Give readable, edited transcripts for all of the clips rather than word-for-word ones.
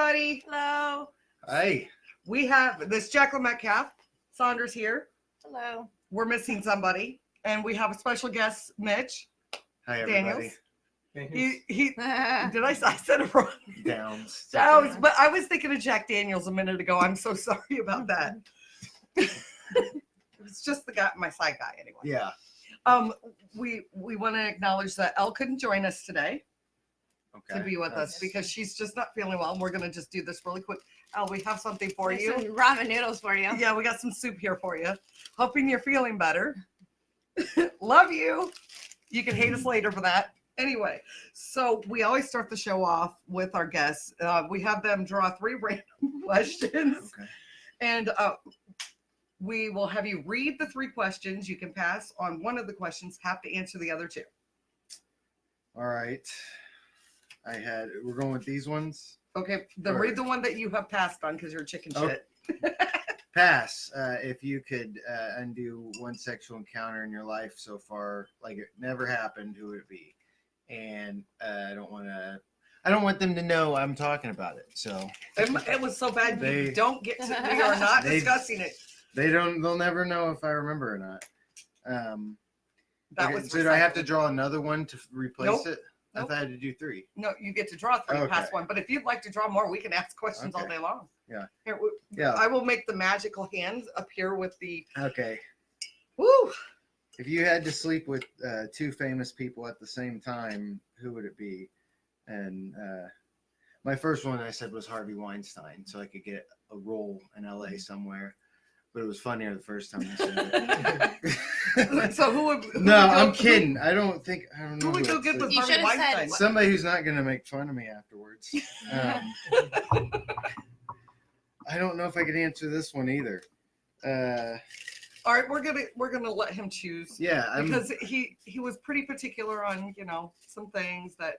everybody. Hello. Hi. We have this Jacklyn Metcalfe. Saundra's here. Hello. We're missing somebody, and we have a special guest, Mitch Hi, everybody. Daniels. I said it wrong. Downs. But I was thinking of Jack Daniels a minute ago. I'm so sorry about that. It's just the guy, my side guy, anyway. Yeah. We want to acknowledge that Elle couldn't join us today Okay. to be with us because she's just not feeling well. And we're going to just do this really quick. Elle, we have something for There's you. some ramen noodles for you. Yeah, we got some soup here for you. Hoping you're feeling better. Love you. You can hate us later for that. Anyway, so we always start the show off with our guests. We have them draw 3 random questions. Okay. And we will have you read the 3 questions. You can pass on one of the questions, have to answer the other 2. All right. We're going with these ones. Okay, then read the one that you have passed on because you're chicken shit. Pass. If you could undo one sexual encounter in your life so far, like it never happened, who would it be? And I don't want them to know I'm talking about it. So it was so bad you don't get to. We are not discussing it. They'll never know if I remember or not. So do I have to draw another one to replace it? Nope. I thought I had to do 3. No, you get to draw 3 Okay. past one. But if you'd like to draw more, we can ask questions all day long. Yeah. Here, Yeah. I will make the magical hands appear with the. Okay. Woo! If you had to sleep with 2 famous people at the same time, who would it be? And my first one I said was Harvey Weinstein, so I could get a role in LA somewhere. But it was funnier the first time I said it. So who would? No, I'm kidding. I don't know. Who would go get with You Harvey should've said- Weinstein? Somebody who's not going to make fun of me afterwards. I don't know if I could answer this one either. All right, we're gonna let him choose. Yeah, because he was pretty particular on some things that.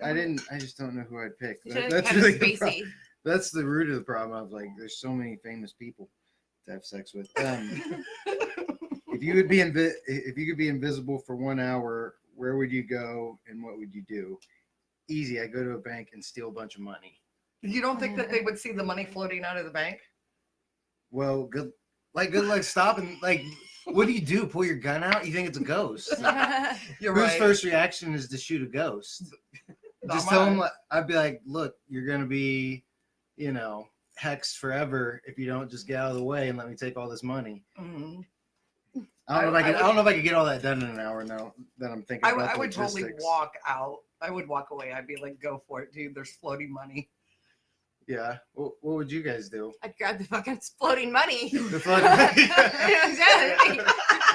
I just don't know who I'd pick. You should've That's kept really it the spacey. That's the root of the problem. Of like, there's so many famous people to have sex with. If you could be invisible for 1 hour, where would you go and what would you do? Easy. I go to a bank and steal a bunch of money. You don't think that they would see the money floating out of the bank? Well, good luck stopping. Like, what do you do? Pull your gun out? You think it's a ghost? You're Whose right. first reaction is to shoot a ghost? Just tell them. I'd be like, look, you're gonna be, hexed forever if you don't just get out of the way and let me take all this money. Mm-hmm. I don't know if I could get all that done in an hour now that I'm thinking about I would the totally logistics. walk out. I would walk away. I'd be like, go for it, dude. There's floating money. Yeah. What would you guys do? I'd grab the fucking exploding money. The fun-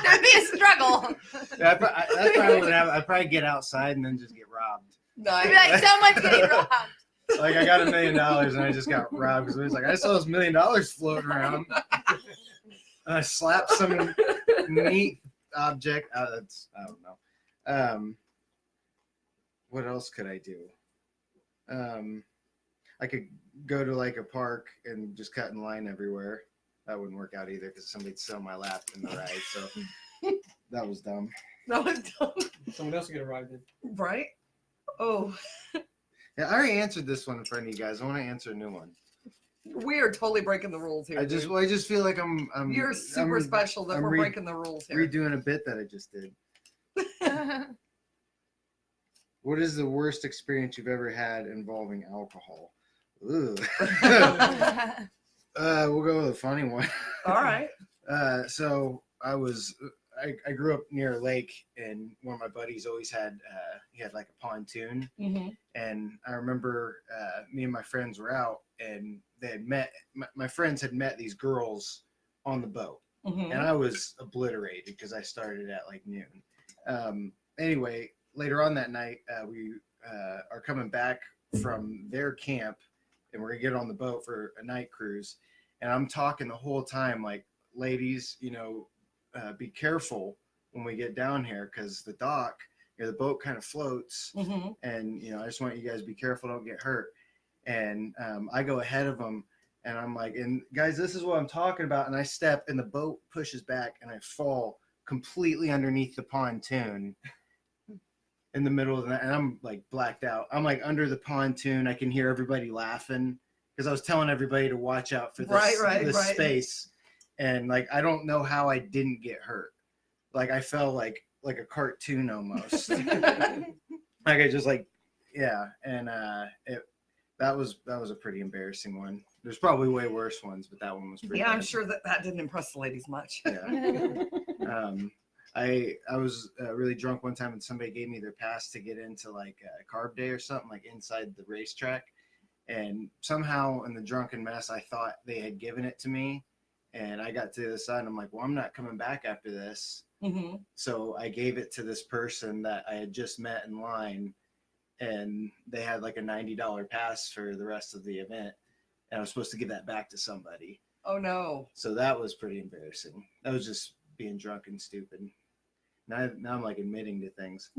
There'd be a struggle. Yeah, that's probably what happened. I'd probably get outside and then just get robbed. Nice. I'd be like, someone's getting robbed. Like, I got $1 million and I just got robbed because it was like, I saw this $1 million floating around. And I slapped some neat object. I don't know. What else could I do? I could go to like a park and just cut in line everywhere. That wouldn't work out either because somebody'd sell my lap in the ride. So that was dumb. That was dumb. Someone else will get a ride then. Right? Oh, Yeah, I already answered this one in front of you guys. I want to answer a new one. we are totally breaking the rules here. I just feel like You're super special that I'm we're breaking the rules here. redoing a bit that I just did. What is the worst experience you've ever had involving alcohol? Ooh. We'll go with a funny one. All right. So I grew up near a lake, and one of my buddies always had he had like a pontoon, Mm-hmm. and I remember me and my friends were out, and they had met. My friends had met these girls on the boat, Mm-hmm. and I was obliterated because I started at like noon. Anyway, later on that night, we are coming back from their camp, and we're gonna get on the boat for a night cruise. And I'm talking the whole time, like, ladies, be careful when we get down here because the dock, the boat kind of floats, Mm-hmm. and I just want you guys to be careful, don't get hurt. And I go ahead of them, and I'm like, and guys, this is what I'm talking about. And I step, and the boat pushes back, and I fall completely underneath the pontoon. in the middle of the night, and I'm like blacked out. I'm like under the pontoon. I can hear everybody laughing because I was telling everybody to watch out for this space, and like I don't know how I didn't get hurt. Like I fell like a cartoon almost. Like I just like and that was a pretty embarrassing one. There's probably way worse ones, but that one was pretty. Yeah, bad. I'm sure that didn't impress the ladies much. Yeah. I was really drunk one time and somebody gave me their pass to get into like a carb day or something like inside the racetrack, and somehow in the drunken mess I thought they had given it to me, and I got to the other side and I'm like, well, I'm not coming back after this. Mm-hmm. So I gave it to this person that I had just met in line, and they had like a $90 pass for the rest of the event, and I was supposed to give that back to somebody. Oh no. So that was pretty embarrassing. That was just being drunk and stupid. Now I'm like admitting to things.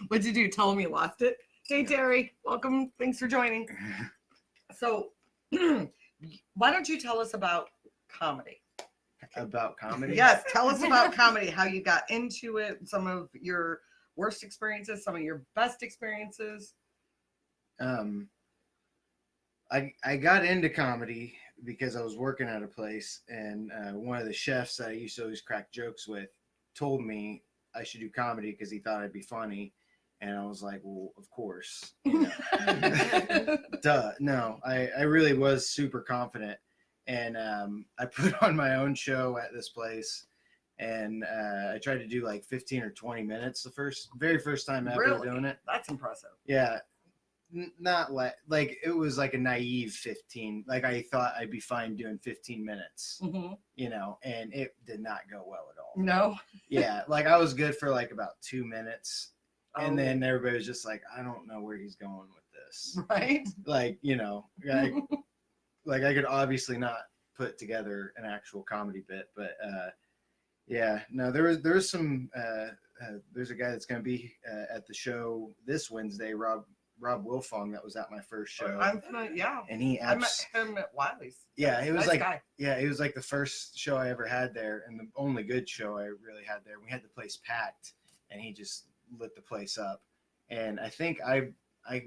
What'd you do? Tell them you lost it? Hey, Terry, welcome. Thanks for joining. So, why don't you tell us about comedy? About comedy? Yes, tell us about comedy, how you got into it, some of your worst experiences, some of your best experiences. I got into comedy because I was working at a place, and one of the chefs that I used to always crack jokes with told me I should do comedy because he thought I'd be funny. And I was like, well, of course. You know. Duh. No, I really was super confident. And I put on my own show at this place. And I tried to do like 15 or 20 minutes the very first time ever Really? doing it. That's impressive. Yeah. Not like it was like a naive 15. Like I thought I'd be fine doing 15 minutes, Mm-hmm. you know, and it did not go well at all. No. Yeah. Like I was good for like about 2 minutes. And Oh, then everybody was just like, I don't know where he's going with this. right. Like, you know, like I could obviously not put together an actual comedy bit, but yeah, no, there was some, there's a guy that's going to be at the show this Wednesday, Rob Wilfong, that was at my first show. Yeah. And he I met him at Wiley's. yeah, he was Nice like, guy. yeah, it was like the first show I ever had there, and the only good show I really had there. We had the place packed, and he just lit the place up. And I think I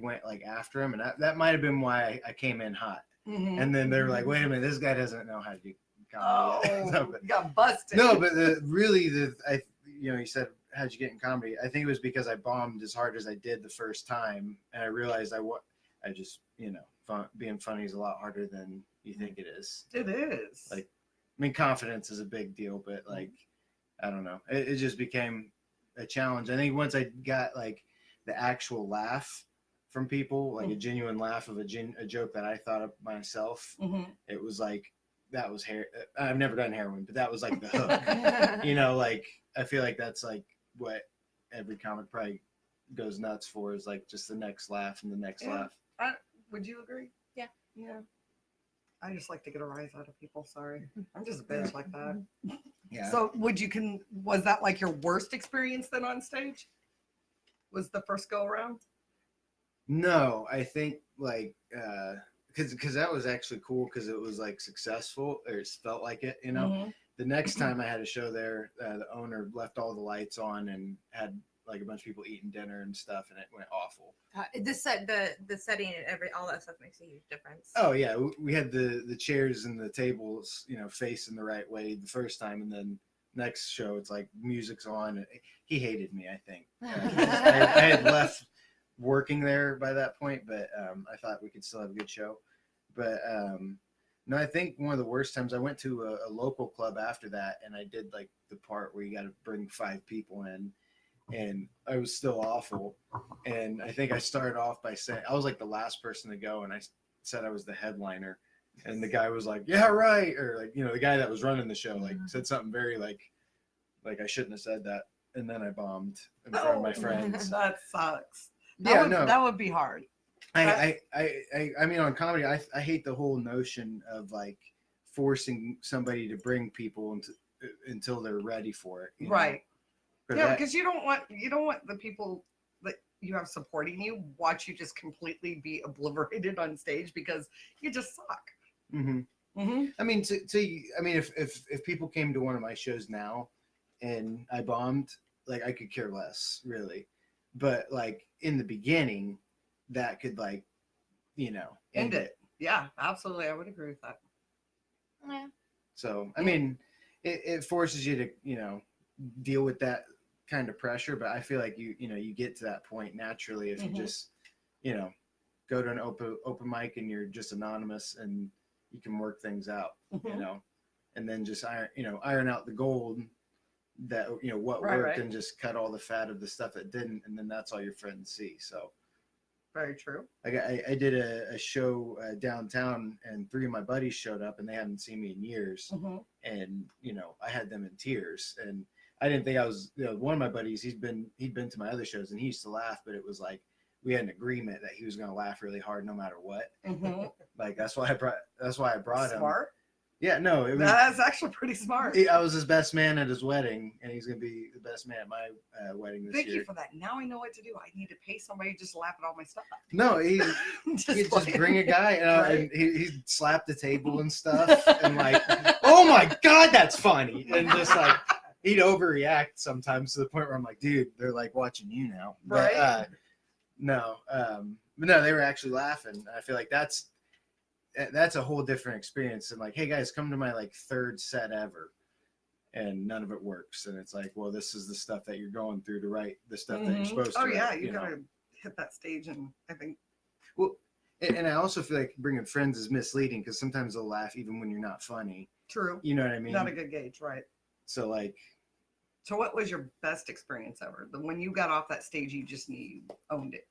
went like after him, and that might have been why I came in hot. Mm-hmm. And then they were like, wait a minute, this guy doesn't know how to do comedy. Oh, you got busted. No, but you said, how'd you get in comedy? I think it was because I bombed as hard as I did the first time, and I realized I just, you know, being funny is a lot harder than you think it is. It is. Like, I mean, confidence is a big deal, but like, I don't know, it just became a challenge. I think once I got like the actual laugh from people, like a genuine laugh of a joke that I thought of myself, Mm-hmm. it was like, that was I've never done heroin, but that was like the hook. You know, like I feel like that's like what every comic probably goes nuts for, is like just the next laugh and the next laugh. Would you agree? Yeah. Yeah. I just like to get a rise out of people. Sorry. I'm just a bitch like that. Yeah. So was that like your worst experience then on stage? Was the first go around? No, I think like because that was actually cool because it was like successful, or it felt like it, you know. Mm-hmm. The next time I had a show there, the owner left all the lights on and had like a bunch of people eating dinner and stuff, and it went awful. The setting and all that stuff makes a huge difference. Oh yeah, we had the chairs and the tables, you know, facing the right way the first time, and then next show it's like music's on. He hated me, I think. I had left working there by that point, but I thought we could still have a good show. But no, I think one of the worst times, I went to a local club after that, and I did like the part where you got to bring 5 people in, and I was still awful. And I think I started off by saying, I was like the last person to go, and I said I was the headliner, and the guy was like, yeah, right, or like, you know, the guy that was running the show like said something very like I shouldn't have said that, and then I bombed in front of my friends. That sucks. That would be hard. I mean, on comedy, I hate the whole notion of like forcing somebody to bring people until they're ready for it. Right. Yeah, Yeah, because you don't want the people that you have supporting you watch you just completely be obliterated on stage because you just suck. Mm-hmm. Mm-hmm. I mean, if people came to one of my shows now and I bombed, like I could care less really, but like in the beginning, that could like, End it. Yeah, absolutely. I would agree with that. Yeah. So I mean, it forces you to deal with that kind of pressure, but I feel like you get to that point naturally if you just go to an open mic and you're just anonymous and you can work things out, and then just iron out the gold that what Right, worked right. and just cut all the fat of the stuff that didn't, and then that's all your friends see. So Very true. I did a show downtown, and 3 of my buddies showed up, and they hadn't seen me in years, and I had them in tears, and I didn't think I was. One of my buddies, he'd been to my other shows, and he used to laugh, but it was like we had an agreement that he was going to laugh really hard no matter what. Like that's why I brought him. Smart. Yeah, no, it was. That's actually pretty smart. I was his best man at his wedding, and he's going to be the best man at my wedding this Thank year. you for that. Now I know what to do. I need to pay somebody to just laugh at all my stuff. No, he'd just bring a guy, and he'd slap the table and stuff, and like, oh my God, that's funny. And just like, he'd overreact sometimes to the point where I'm like, dude, they're like watching you now. But, Right. No, they were actually laughing. I feel like that's a whole different experience. And like, hey guys, come to my like 3rd set ever, and none of it works. And it's like, well, this is the stuff that you're going through to write the stuff that you're supposed to. Oh write, yeah, you gotta hit that stage, and I think. Well, and I also feel like bringing friends is misleading because sometimes they'll laugh even when you're not funny. True. You know what I mean? Not a good gauge, right? So like. So what was your best experience ever? When you got off that stage, you just owned it.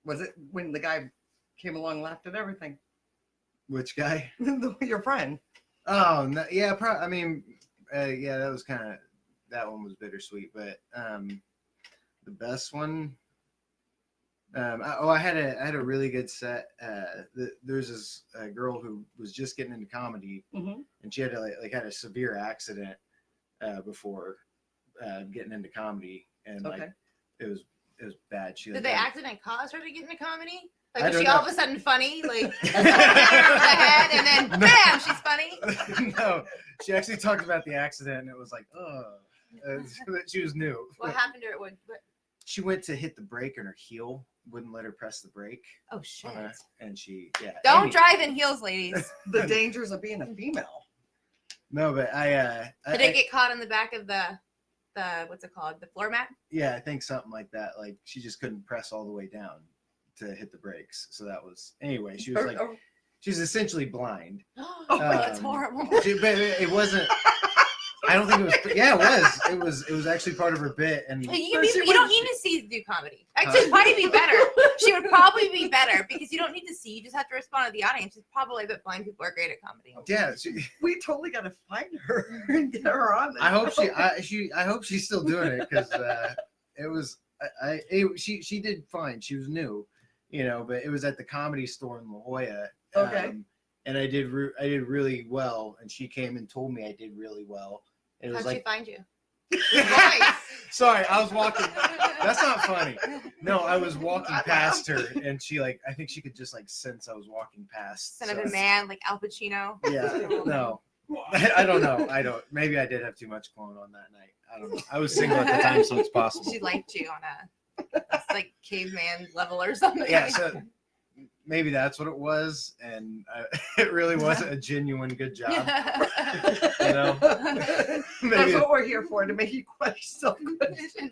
Was it when the guy came along and laughed at everything? Which guy? Your friend. Oh, no, yeah. I mean, yeah, that was that one was bittersweet, but the best one. I had a really good set. There's this girl who was just getting into comedy, and she had had a severe accident before getting into comedy, and it was bad. Did the accident cause her to get into comedy? I Like, was don't she know. all of a sudden funny? Like, over the head, and then bam, she's funny. No, she actually talked about the accident, and it was like, she was new. What happened to her? What? She went to hit the brake, and her heel wouldn't let her press the brake. Oh shit! And she, Don't drive in heels, ladies. The dangers of being a female. No, but Did it get caught in the back of the what's it called? The floor mat? Yeah, I think something like that. Like she just couldn't press all the way down to hit the brakes. So that was anyway. She was she's essentially blind. Oh, that's horrible. But it wasn't. I don't think it was. Yeah, it was. It was actually part of her bit. And You don't need to see do comedy. Actually, it'd probably be better. She would probably be better because you don't need to see. You just have to respond to the audience. It's probably that blind people are great at comedy. yeah, We totally got to find her and get her on. I hope I hope she's still doing it because it was. She did fine. She was new, but it was at the Comedy Store in La Jolla. Okay. And I did really well, and she came and told me I did really well. It was How'd like, she find you? sorry, I was walking. That's not funny. No, I was walking past her, and she I think she could just sense I was walking past. Son of a man, like Al Pacino. Yeah, no, I don't know. Maybe I did have too much going on that night. I don't know. I was single at the time, so it's possible. She liked you on a caveman level or something. Yeah, so maybe that's what it was, and it really wasn't a genuine good job. Maybe That's what we're here for, to make you question self-question.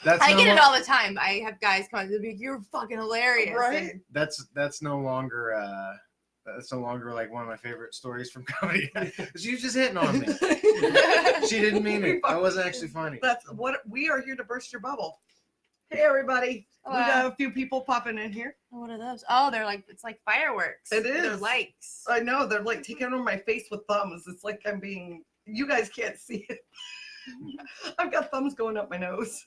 I get it all the time. I have guys come and be like, "You're fucking hilarious." Right? And That's no longer like one of my favorite stories from comedy. She was just hitting on me. She didn't mean it. I wasn't actually funny. That's what we are here to burst your bubble. Hey everybody, we got a few people popping in here. What are those? Oh, it's like fireworks. It is. They're lights. I know they're taking over my face with thumbs. It's like I'm being. You guys can't see it. I've got thumbs going up my nose.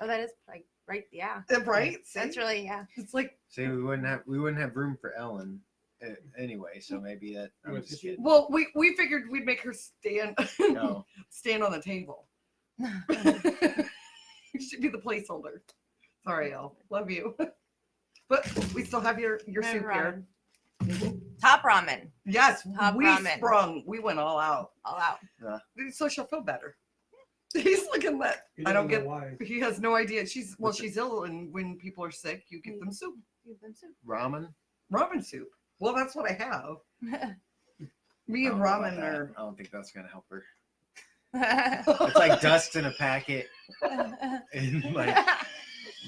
Oh, that is right. Yeah. Right? See? That's really It's like. See, we wouldn't have room for Ellen anyway, so maybe that. I'm just kidding. Well, we figured we'd make her stand No. stand on the table. You should be the placeholder. Sorry, Elle. Love you. But we still have your soup here. Top ramen. Yes, Top we ramen. sprung. We went all out. All out. So she'll feel better. He's looking that. He I don't doesn't get. know why. He has no idea. She's ill, and when people are sick, you give them soup, Ramen. ramen soup. Well, that's what I have. Me I and don't know about ramen that. are. I don't think that's gonna help her. It's like dust in a packet, and like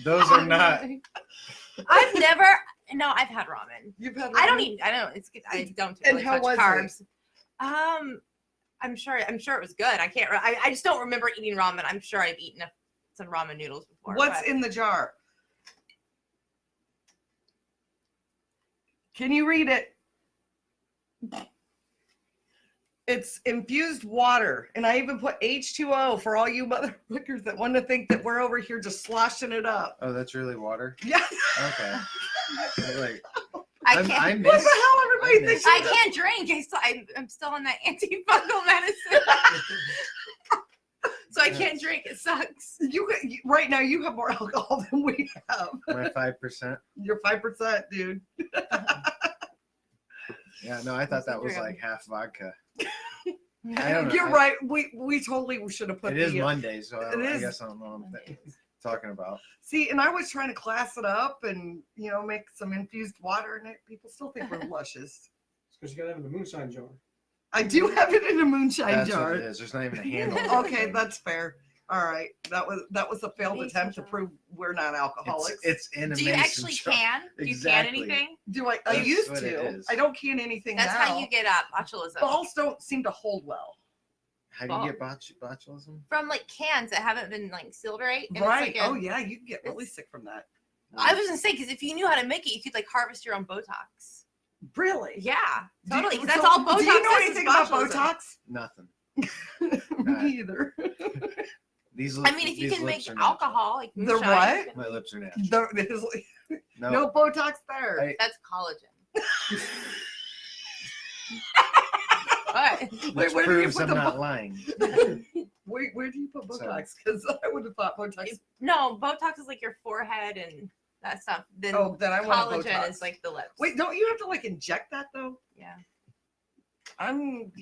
those are not. I've never. No, I've had ramen. You've had. I don't ramen? eat. I don't. It's good. I don't And really how touch was carbs. I'm sure it was good. I can't. I just don't remember eating ramen. I'm sure I've eaten some ramen noodles before. What's but- in the jar? Can you read it? It's infused water, and I even put H2O for all you motherfuckers that want to think that we're over here just sloshing it up. Oh, that's really water. Yeah. Okay. Like, I can't. I What miss. the hell? Everybody I thinks I can't drink. I'm still on that antifungal medicine, so I can't drink. It sucks. you right now. You have more alcohol than we have. My 5%. You're 5%, dude. Yeah, no, I thought that was True. like half vodka. I don't know. You're right. We totally should have put. It is the, Monday, so It I is. guess I don't know what I'm talking about. See, and I was trying to class it up and make some infused water in it. People still think we're luscious. Because you gotta have it in the moonshine jar. I do have it in a moonshine That's jar. what it is. There's not even a handle. Okay, that's fair. All right, that was a failed Mason attempt to jar. prove we're not alcoholics. It's in a Do you mason actually jar. can? Do you Exactly. can anything? Do I That's used what it to. is. I don't can anything That's now. how you get botulism. Balls don't seem to hold well. How do you get botulism? From like cans that haven't been like sealed right. And Right. It's like Oh yeah, you can get really sick from that. I was gonna say because if you knew how to make it, you could like harvest your own Botox. Really? Yeah, Do you- totally. 'Cause that's so all Botox. Do you know is anything botulism. about Botox? Nothing. Me either. These. I mean, if you these can lips make are natural. alcohol, like The moonshine, what? you can- My lips are natural. No Botox there. I- That's collagen. What? Which where do you proves put I'm the not lying. Where do you put So- Botox? Because I would have thought Botox. No, Botox is like your forehead and that stuff. Then Oh, then I want collagen Botox. is like the lips. Wait, don't you have to like inject that though? Yeah. I'm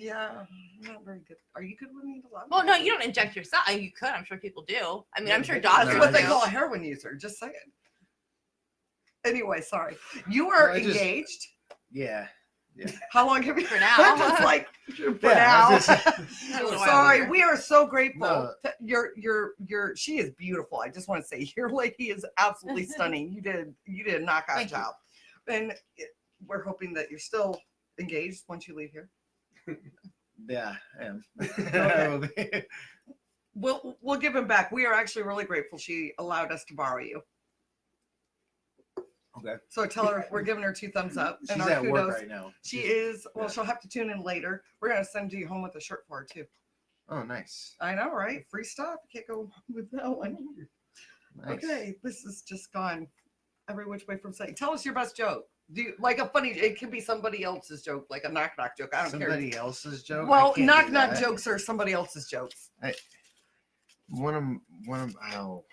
not very good. Are you good with needles? I'm Well, not no, good. you don't inject yourself. You could. I'm sure people do. I mean, I'm sure That's doctors No, what they do. call a heroin user. Just saying. Anyway, sorry. You are No, I just- engaged. Yeah. How long have you? For now. Just like for Yeah, I now. was just- A little while Sorry, later. we are so grateful. No. Your she is beautiful. I just want to say your lady is absolutely stunning. You did a knockout Thank you. job, and we're hoping that you're still engaged once you leave here. Yeah, I am. Okay. I will be. We'll give him back. We are actually really grateful she allowed us to borrow you. Okay. So tell her we're giving her 2 thumbs up. She's and our at work kudos. right now. She is. Well, Yeah. she'll have to tune in later. We're gonna send you home with a shirt for her too. Oh, nice. I know, right? Free stuff. You can't go wrong with that one. Nice. Okay, this has just gone every which way from sight. Tell us your best joke. Do you like a funny? It can be somebody else's joke, like a knock knock joke. I don't Somebody else's care. joke. Well, I can't knock do knock that. jokes are somebody else's jokes. One of. Oh.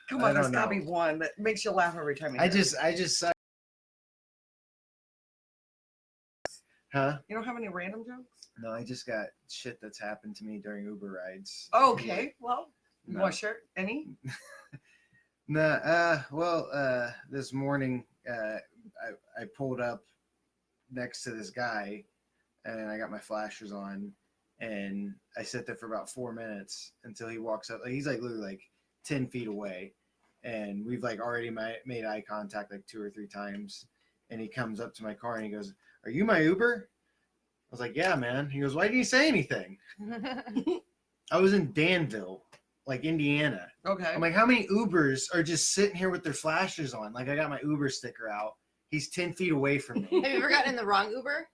Come I on, there's don't gotta know. be one that makes you laugh every time. You I hear it. just. Huh? You don't have any random jokes? No, I just got shit that's happened to me during Uber rides. Okay, well, you No. want to share any? Nah, this morning, I pulled up next to this guy and I got my flashers on and I sit there for about 4 minutes until he walks up. Like, he's like literally like 10 feet away and we've like already made eye contact like 2 or 3 times. And he comes up to my car and he goes, "Are you my Uber?" I was like, "Yeah, man." He goes, "Why didn't you say anything?" I was in Danville, like Indiana. Okay. I'm like, how many Ubers are just sitting here with their flashers on? Like, I got my Uber sticker out. He's 10 feet away from me. Have you ever gotten in the wrong Uber?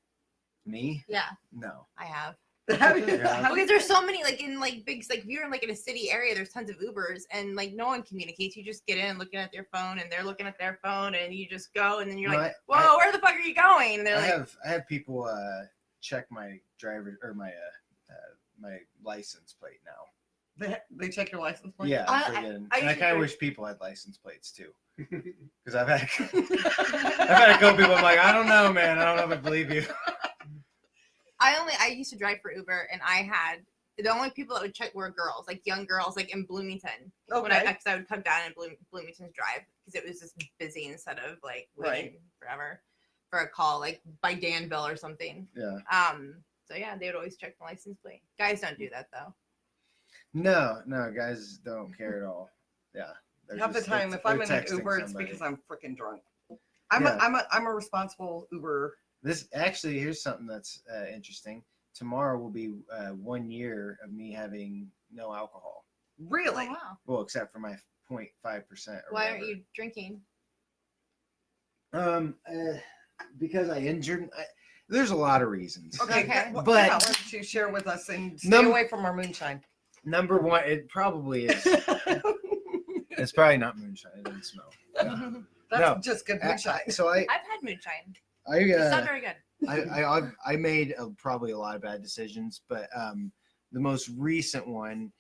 Me? Yeah, No. I have. Have you- Yeah. have you- Because there's so many, like in like big, like if you're in like in a city area, there's tons of Ubers, and like no one communicates. You just get in looking at their phone, and they're looking at their phone, and you just go, and then you're No, like, I- "Whoa, where the fuck are you going?" And they're I like, have people check my driver or my license plate now. they check your license plate? Yeah, I- friggin- I and I usually kind of do- wish people had license plates too. Because I've had a couple people. I'm like, I don't know, man. I don't know if I believe you. I used to drive for Uber, and I had The only people that would check were girls, like young girls, like in Bloomington. Okay. Because I would come down in Bloomington's Drive because it was just busy instead of like waiting forever for a call, like by Danville or something. Yeah. So yeah, they would always check the license plate. Guys don't do that though. No, guys don't care at all. Yeah. Half the time, if I'm in an Uber, it's because I'm freaking drunk. I'm a responsible Uber. This actually, here's something that's interesting. Tomorrow will be 1 year of me having no alcohol. Really? Oh, wow. Well, except for my 0.5%. Why aren't you drinking? Because I injured. There's a lot of reasons. Okay. Okay. But But- why don't you share with us and stay away from our moonshine? Number one, it probably is. It's probably not moonshine. It doesn't smell. That's No. just good moonshine. So I've had moonshine. I It's not very good. I made probably a lot of bad decisions, but the most recent one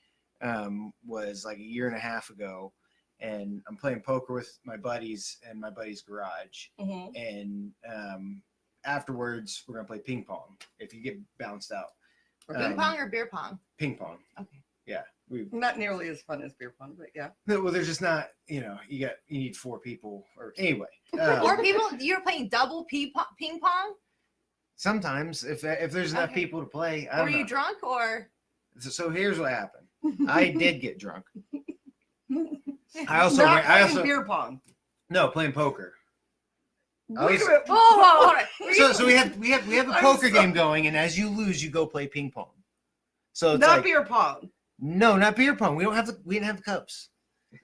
was like a year and a half ago, and I'm playing poker with my buddies in my buddy's garage, Mhm. and afterwards we're gonna play ping pong. If you get bounced out, Ping pong or beer pong? ping pong. Okay. Yeah, Not nearly as fun as beer pong, but yeah. well, there's just not, you need 4 people, or anyway. 4 people? You're playing double ping pong? Sometimes if there's enough Okay. people to play, I Were don't know. you drunk or? So here's what happened. I did get drunk. I also Not ran- I playing also beer pong. no playing poker. I Wait was- a minute. Whoa, hold on. Were you- So we have a I'm poker so- game going, and as you lose, you go play ping pong. So it's Not like, beer pong, no, not beer pong. We didn't have the cups.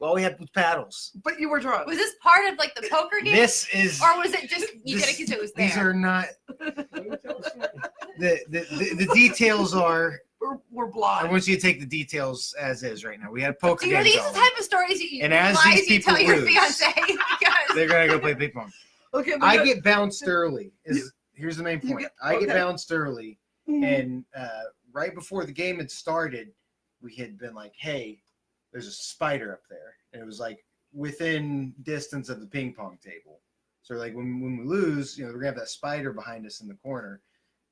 All we had was paddles. but you were drunk. Was this part of like the poker game? This is Or was it just you did this- it because it was there? these are not the details are. We're I blind. want you to take the details as is right now. We had a poker Do game these the going. type of stories you And as lies these you tell people your lose, fiance? Because They're gonna go play ping pong. Okay, but I get bounced early. Here's the main You point. get- I get okay. bounced early, and right before the game had started, we had been like, "Hey, there's a spider up there," and it was like within distance of the ping pong table. So like when we lose, we're gonna have that spider behind us in the corner.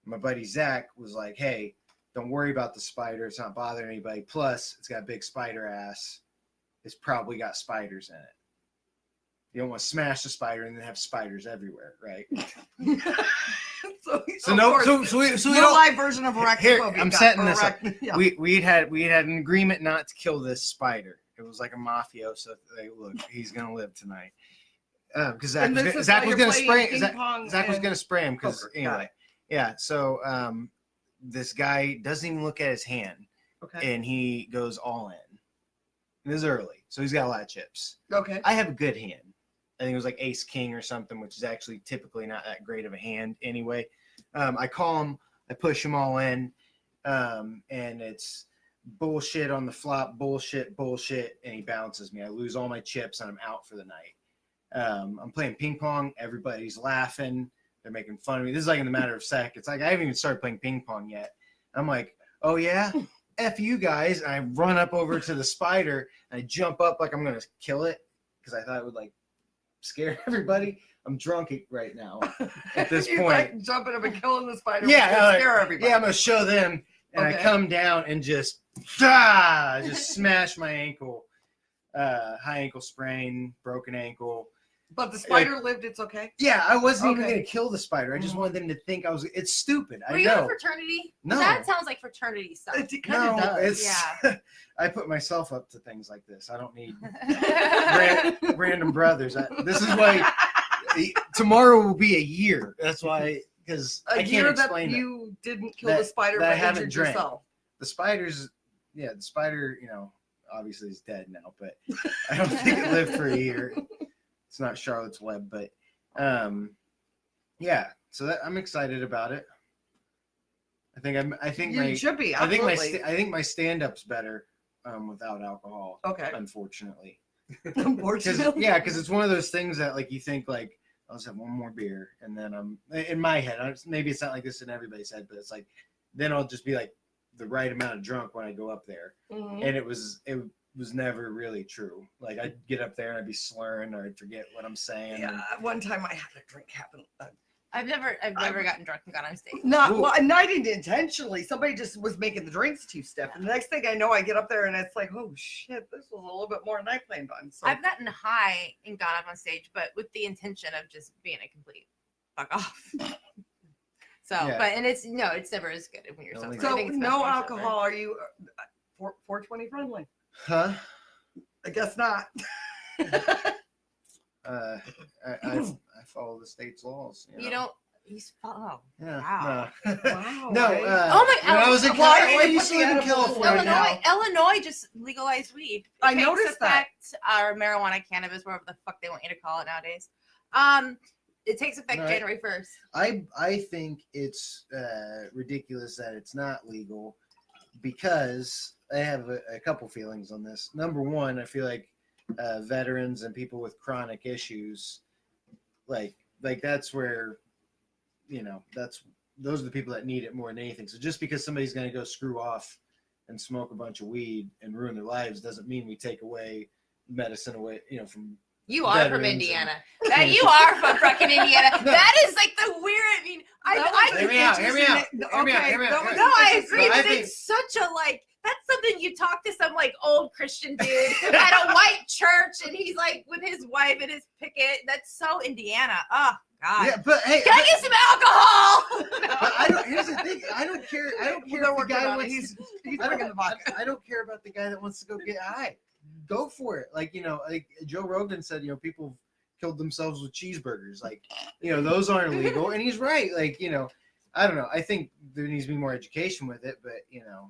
My buddy Zach was like, "Hey, don't worry about the spider. It's not bothering anybody. Plus, it's got a big spider ass. It's probably got spiders in it. You don't want to smash the spider and then have spiders everywhere, right?" so So no, so we no don't. live version of Here, arachnophobia. I'm got- setting or this up. yeah. We had an agreement not to kill this spider. It was like a mafioso. Like, look, he's gonna live tonight. Because Zach And was this gonna, is Zach why was you're gonna playing spray. ping pong Zach was and gonna spray him because poker. Got anyway. it. Yeah. So this guy doesn't even look at his hand, Okay. and he goes all in. And this is early, so he's got a lot of chips. Okay. I have a good hand. I think it was like ace king or something, which is actually typically not that great of a hand anyway. I call him, I push him all in, and it's bullshit on the flop, bullshit, and he bounces me. I lose all my chips and I'm out for the night. I'm playing ping pong. Everybody's laughing. They're making fun of me. This is like in a matter of seconds. It's like I haven't even started playing ping pong yet. I'm like, oh yeah, F you guys. And I run up over to the spider and I jump up like I'm going to kill it because I thought it would like scare everybody. I'm drunk right now at this He's point. like jumping up and killing the spider. Yeah, to like, scare everybody. Yeah, I'm gonna show them, and I Okay. come down and just smash my ankle, high ankle sprain, broken ankle. But the spider lived. It's okay. Yeah, I wasn't even Okay. gonna kill the spider. I just wanted them to think I was. It's stupid. Were I you in know. fraternity? No. That sounds like fraternity stuff. It kind of No, does. it's. Yeah. I put myself up to things like this. I don't need yeah. random brothers. This is why tomorrow will be a year. That's why, because A I year can't that explain it. you didn't kill That- the spider, that I but haven't injured drank. yourself. The spiders, yeah, the spider, obviously is dead now, but I don't think it lived for a year. It's not Charlotte's Web, but yeah. So I'm excited about it. I think You should be. I Absolutely. think my stand-up's better without alcohol. Okay. Unfortunately. Unfortunately. Because it's one of those things that like you think like I'll just have one more beer and then I'm in my head. Maybe it's not like this in everybody's head, but it's like then I'll just be like the right amount of drunk when I go up there. Mhm. And it was never really true. Like I'd get up there and I'd be slurring or I'd forget what I'm saying. Yeah. One time I had a drink happen. I've never gotten drunk and gone on stage. And I didn't intentionally. Somebody just was making the drinks too stiff. And the next thing I know, I get up there and it's like, oh shit, this was a little bit more than I planned on. So I've gotten high and gone up on stage, but with the intention of just being a complete fuck off. So, Yeah. and it's never as good when you're sober. so I think it's no much more alcohol. sober. Are you 420 friendly? Huh? I guess not. I follow the state's laws. You don't. Oh, Yeah. wow. Wow. No. right? Oh my When I was in Well, I California, I need to used to put live in the edibles California. away. Illinois just legalized weed. I It takes noticed that. effect, or marijuana, cannabis, whatever the fuck they want you to call it nowadays. It takes effect Right. January 1st. I think it's ridiculous that it's not legal because I have a couple feelings on this. Number one, I feel like veterans and people with chronic issues, like that's where, those are the people that need it more than anything. So just because somebody's going to go screw off and smoke a bunch of weed and ruin their lives doesn't mean we take away medicine away, from You are from veterans Indiana. and- That you are from fucking Indiana. That is like the weird. I mean, Hear me out. No, I agree, But I but think- it's such a that's something you talk to some old Christian dude at a white church, and he's with his wife and his picket. That's so Indiana. Oh God. Yeah, but hey, Can I get some alcohol? but I don't. Here's the thing. I don't care. I don't care. They're If the working guy on it. wants, He's I bringing the vodka. don't. I don't care about the guy that wants to go get high. Go for it. Like Joe Rogan said, people killed themselves with cheeseburgers. Those aren't illegal, and he's right. I don't know. I think there needs to be more education with it, but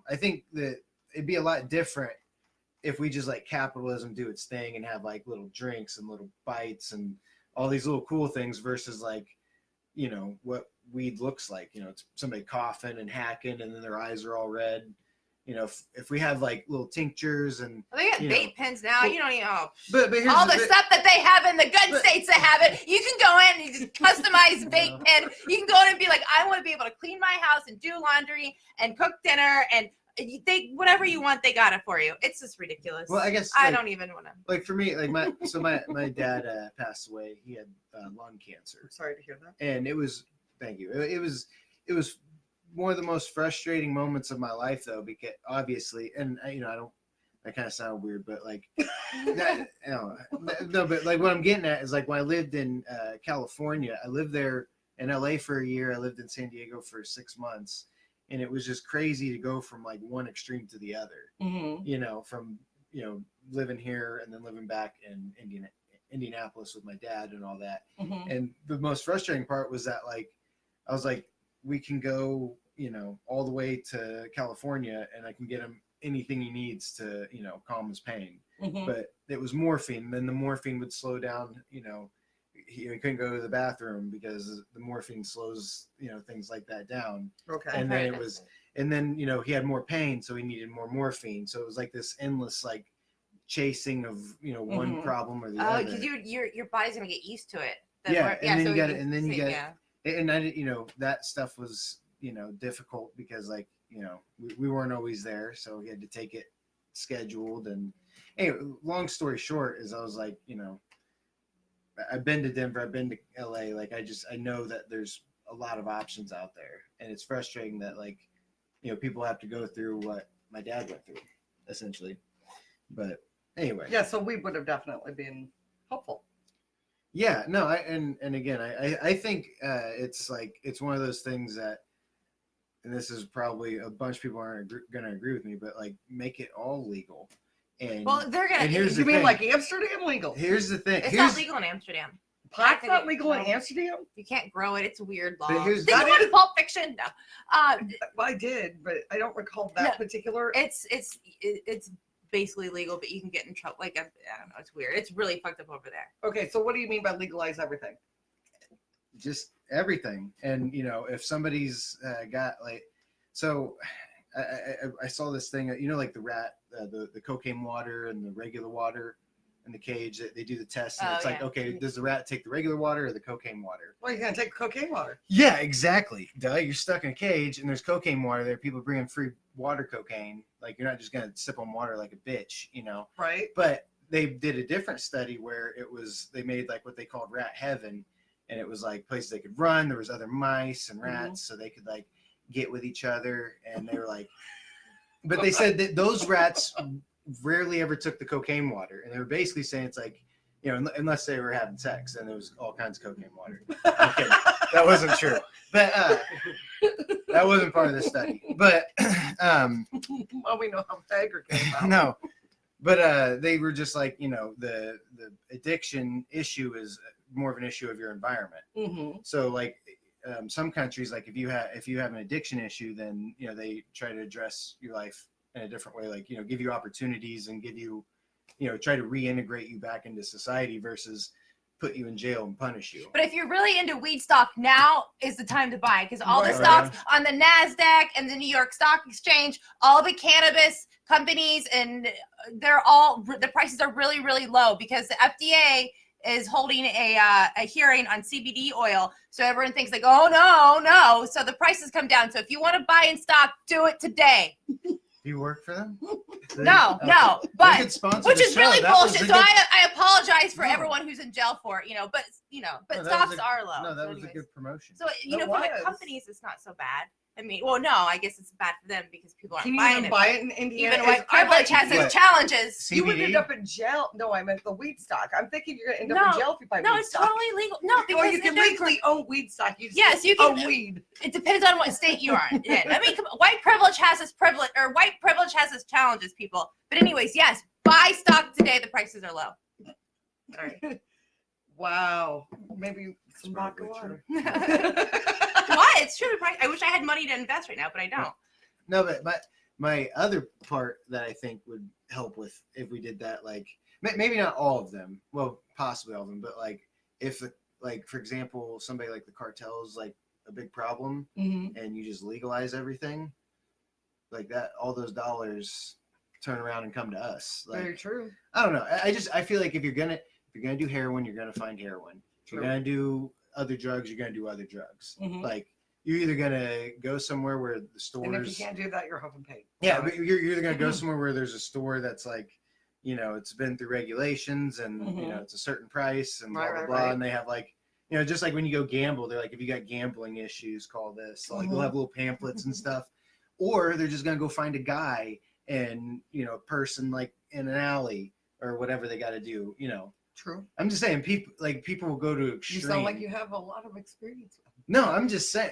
I think that it'd be a lot different if we just let capitalism do its thing and have little drinks and little bites and all these little cool things versus what weed looks like. It's somebody coughing and hacking and then their eyes are all red. If we have little tinctures and They got vape pens now. You don't even know. but here's All the bit- stuff that they have in the good states that have it, you can go in and you just customize vape pen. You can go in and be like, I want to be able to clean my house and do laundry and cook dinner and whatever you want, they got it for you. It's just ridiculous. Well, I guess I don't even want to. for me, my dad passed away. He had lung cancer, I'm sorry to hear that. and it was thank you. It was one of the most frustrating moments of my life, though, because obviously, and I kind of sound weird, but but what I'm getting at is when I lived in California, I lived there in LA for a year. I lived in San Diego for 6 months, and it was just crazy to go from one extreme to the other. Mm-hmm. From living here and then living back in Indianapolis with my dad and all that. Mm-hmm. And the most frustrating part was that I was we can go all the way to California and I can get him anything he needs to calm his pain. Mm-hmm. But it was morphine. Then the morphine would slow down. He couldn't go to the bathroom because the morphine slows things like that down. Okay. And then he had more pain, so he needed more morphine. So it was this endless chasing of one Mhm. problem or the Oh, other. because your body's gonna get used to it. Yeah, and then so you got you it, and then you got yeah. and I that stuff was difficult because we weren't always there, so we had to take it scheduled. And anyway, long story short is I was I've been to Denver, I've been to LA. I know that there's a lot of options out there, and it's frustrating that people have to go through what my dad went through, essentially. But anyway, Yeah, so we would have definitely been helpful. yeah, no, and again, I think it's it's one of those things that, and this is probably a bunch of people aren't going to agree with me, but make it all legal. And Well, they're gonna. and here's You the mean thing. Amsterdam legal? Here's the thing. It's Here's, not legal in Amsterdam. Pot's not legal in No. Amsterdam? You can't grow it. It's a weird law. But here's- Did you That watch is- Pulp Fiction? No. Well, I did, but I don't recall that No, particular. It's basically legal, but you can get in trouble. I don't know. It's weird. It's really fucked up over there. Okay, so what do you mean by legalize everything? just everything. And if somebody's got so I saw this thing, the rat, the cocaine water and the regular water in the cage, that they do the test, and Oh, it's yeah. okay, does the rat take the regular water or the cocaine water? Well, you're gonna take cocaine water. Yeah, exactly. Duh, you're stuck in a cage and there's cocaine water there. People bringing free water cocaine. You're not just gonna sip on water like a bitch, Right? But they did a different study where they made what they called rat heaven, and it was like places they could run. There was other mice and rats, so they could like get with each other, and they were like, but they said that those rats rarely ever took the cocaine water, and they were basically saying it's like, you know, unless they were having sex, and there was all kinds of cocaine water. Okay, that wasn't true, but that wasn't part of the study. But well, we know how Tiger came out. no, but they were just like, you know, the addiction issue is more of an issue of your environment. Mm-hmm. So like some countries, like if you have an addiction issue, then you know they try to address your life in a different way, like, you know, give you opportunities and give you, you know, try to reintegrate you back into society versus put you in jail and punish you. But if you're really into weed stock, now is the time to buy, because all the Right. stocks on the NASDAQ and the New York Stock Exchange, all the cannabis companies, and the prices are really, really low because the FDA is holding a hearing on CBD oil. So everyone thinks like, oh, no. So the prices come down. So if you want to buy in stock, do it today. Do you work for them? No, Okay. no, They but could sponsor which the is show. really That was bullshit. a So good- I apologize for No. everyone who's in jail for it, but No, that stocks was a- are low. No, that So was a anyways. good promotion. So, you know, It for the was. companies, it's not so bad. I mean, well, no, I guess it's bad for them because people aren't Can you buying even it. buy but it in Indiana? Even white I bet privilege you has could. its challenges. You would CBD? end up in jail. No, I meant the weed stock. I'm thinking you're gonna end up No, in jail if you buy No, weed it's stock. totally legal. No, because Well, you can legally own weed stock. You just Yes, you own can. weed. It depends on what state you are in. I mean, white privilege has its privilege, or white privilege has its challenges, people. But anyways, yes, buy stock today. The prices are low. Sorry. Wow. Maybe some It's vodka probably water. What? It's true. The price. I wish I had money to invest right now, but I don't. No, but my other part that I think would help with if we did that, like maybe not all of them, well, possibly all of them, but like if like for example, somebody like the cartels like a big problem, Mhm. and you just legalize everything, like that, all those dollars turn around and come to us. Like Very true. I don't know. I feel like if you're gonna do heroin, you're gonna find heroin. If you're True. gonna do other drugs, you're gonna do other drugs. Mhm. Like you're either gonna go somewhere where the stores. And if you can't do that, you're hoping paid. Yeah, So, but you're either gonna go somewhere where there's a store that's like, you know, it's been through regulations and you know Mhm. it's a certain price and blah Right, blah right, blah, right. and they have like, you know, just like when you go gamble, they're like, if you got gambling issues, call this. So, like they'll Mhm. have little pamphlets and stuff, or they're just gonna go find a guy and, you know, a person like in an alley or whatever they got to do. You know, True. I'm just saying people will go to You extreme. sound like you have a lot of experience. No, I'm just saying.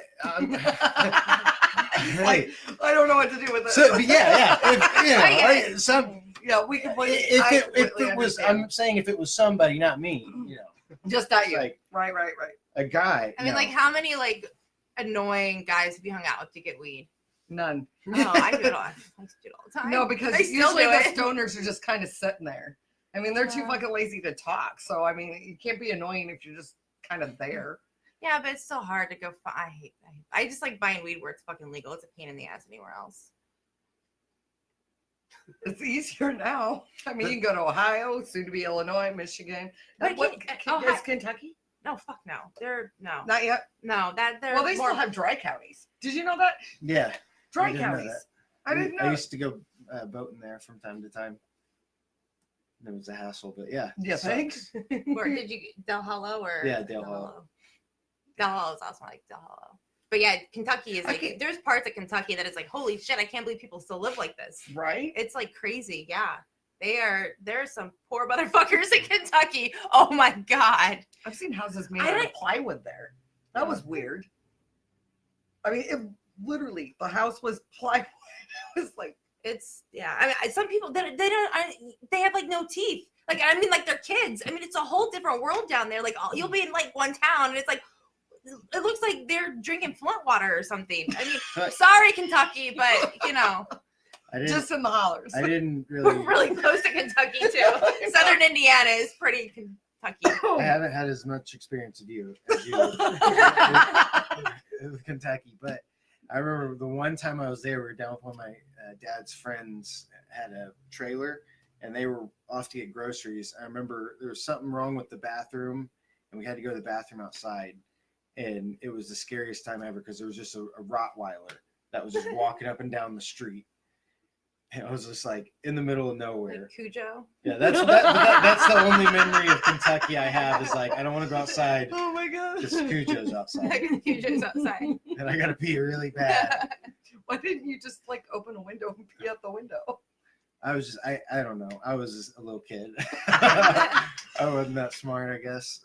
Like, I don't know what to do with it. So but yeah, if, you know, I get like, some. Yeah, we completely. If I it completely was, understand. I'm saying if it was somebody, not me, you know, Just not you. like Right. a guy. I mean, no. like, how many like annoying guys have you hung out with to get weed? None. Oh, I do it all. I used to do it all the time. No, because I still usually do the it. stoners are just kind of sitting there. I mean, they're too Yeah. fucking lazy to talk. So I mean, you can't be annoying if you're just kind of there. Yeah, but it's so hard to go. I just like buying weed where it's fucking legal. It's a pain in the ass anywhere else. It's easier now. I mean, you can go to Ohio, soon to be Illinois, Michigan. But What? Ohio- Is Kentucky? No, fuck no. They're no, Not yet. no. That they're Well, they more. still have dry counties. Did you know that? Yeah, Dry didn't know counties. that. I didn't know. I used to go boating there from time to time. It was a hassle, but yeah. Yeah, sucks. thanks. Where did you Del Hollow or Yeah, Del Hollow. Del Hollow is also like Del Hollow. But yeah, Kentucky is like Okay. there's parts of Kentucky that is like, holy shit, I can't believe people still live like this. Right? It's like crazy. Yeah. There's some poor motherfuckers in Kentucky. Oh my god. I've seen houses made I out of don't- plywood there. That was weird. I mean, it literally, the house was plywood. It was like, It's yeah. I mean, some people they have like no teeth. Like I mean, like they're kids. I mean, it's a whole different world down there. Like you'll be in like one town and it's like it looks like they're drinking Flint water or something. I mean, sorry Kentucky, but you know I didn't. just in the hollers. I didn't we're really. really close to Kentucky too. Southern Indiana is pretty Kentucky. I haven't had as much experience of you as you with Kentucky, but I remember the one time I was there, we were down with one of my dad's friends had a trailer, and they were off to get groceries. I remember there was something wrong with the bathroom, and we had to go to the bathroom outside, and it was the scariest time ever because there was just a Rottweiler that was just walking up and down the street. And I was just like in the middle of nowhere. Like Cujo. Yeah, that's the only memory of Kentucky I have is like I don't want to go outside. Oh my god. Because Cujo's outside. Cujo's outside. And I gotta pee really bad. Why didn't you just like open a window and pee out the window? I was just I don't know. I was just a little kid. I wasn't that smart, I guess.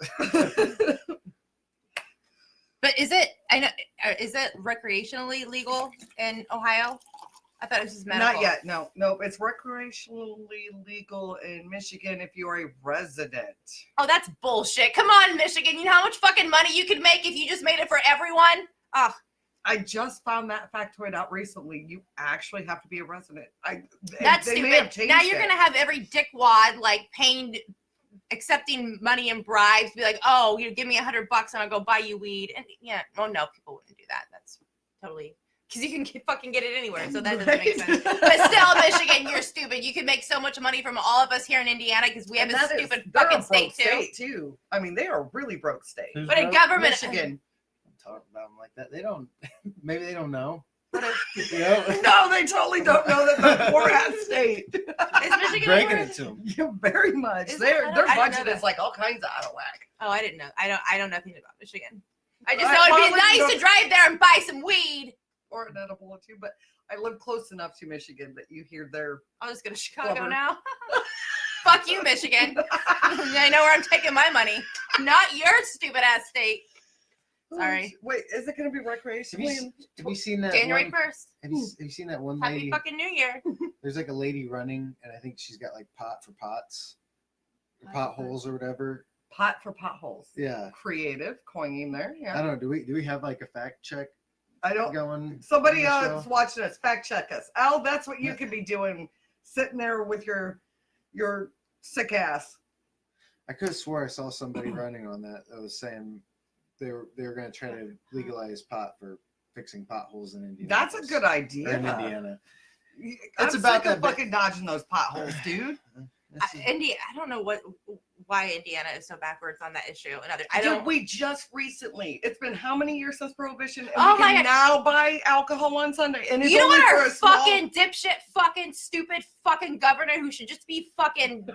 But is it recreationally legal in Ohio? I thought it was just medical. Not yet. No. It's recreationally legal in Michigan if you are a resident. Oh, that's bullshit. Come on, Michigan. You know how much fucking money you could make if you just made it for everyone? Oh. I just found that factoid out recently. You actually have to be a resident. That's they may stupid. have changed Now you're it. gonna have every dickwad like paying, accepting money and bribes. Be like, oh, you give me $100 and I'll go buy you weed. And yeah, oh no, people wouldn't do that. That's totally because you can fucking get it anywhere. So that doesn't make sense. But still, Michigan, you're stupid. You can make so much money from all of us here in Indiana because we have And a that is- stupid they're fucking a broke state too. too. I mean, they are a really broke state. Who's But a broke? government, Michigan. Talk about them like that. They don't. Maybe they don't know. What a- You know? No, they totally don't know that they're a poor ass state. Is Michigan Breaking a it to them. Yeah, very much. Is it? Their I didn't know budget that. is like all kinds of out of whack. Oh, I didn't know. I know nothing about Michigan. I just I- know well, it'd be I nice wouldn't to drive there and buy some weed. Or an edible or two, but I live close enough to Michigan that you hear their I'll just go to Chicago Flubber. now. Fuck you, Michigan. I know where I'm taking my money. Not your stupid ass state. Sorry. Wait, is it going to be Have recreationally? you seen that? January one, 1st. have you seen that one Happy lady? fucking New Year. There's like a lady running, and I think she's got like pot for pots, or potholes or whatever. Pot for potholes. Yeah. Creative coining there. I Yeah. don't know. Do we have like a fact check I don't. going? Somebody on the is show? watching us. Fact check us. Al, that's what you Yeah. could be doing, sitting there with your sick ass. I could have swore I saw somebody running on that was saying they were going to try to legalize pot for fixing potholes in Indiana. That's a good idea. Or in Indiana. It's about about that bit- fucking dodging those potholes, dude. I don't know why Indiana is so backwards on that issue. And I Dude, don't. we just recently. It's been how many years since Prohibition? And Oh we my can God. now buy alcohol on Sunday. And it's You know only what for our a small- fucking dipshit, fucking stupid, fucking governor who should just be fucking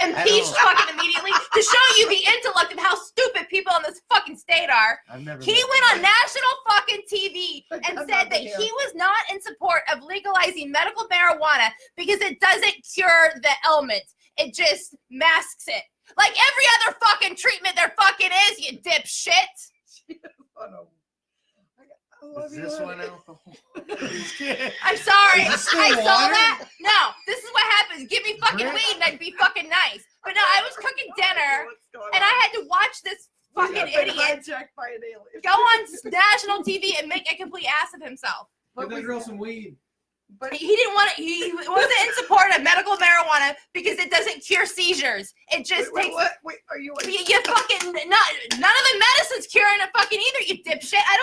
impeached fucking immediately to show you the intellect of how stupid people in this fucking state are. I've never. He met went on them. national fucking TV and I'm said not that here. he was not in support of legalizing medical marijuana because it doesn't cure the ailment. It just masks it. Like every other fucking treatment there fucking is, you dipshit. Oh, no. I love Is you, this honey. one alcohol? I'm sorry. Is this still I saw water? that. No, this is what happens. Give me fucking Drink. weed and I'd be fucking nice. But no, I was cooking dinner What's going and on? I had to watch this We fucking have been idiot hijacked by an alien. go on national TV and make a complete ass of himself. But Give we- that girl some weed. but He didn't want to. He wasn't in support of medical marijuana because it doesn't cure seizures. It just wait, takes. what? Wait, are you? You fucking none of the medicine's curing it fucking either. You dipshit. I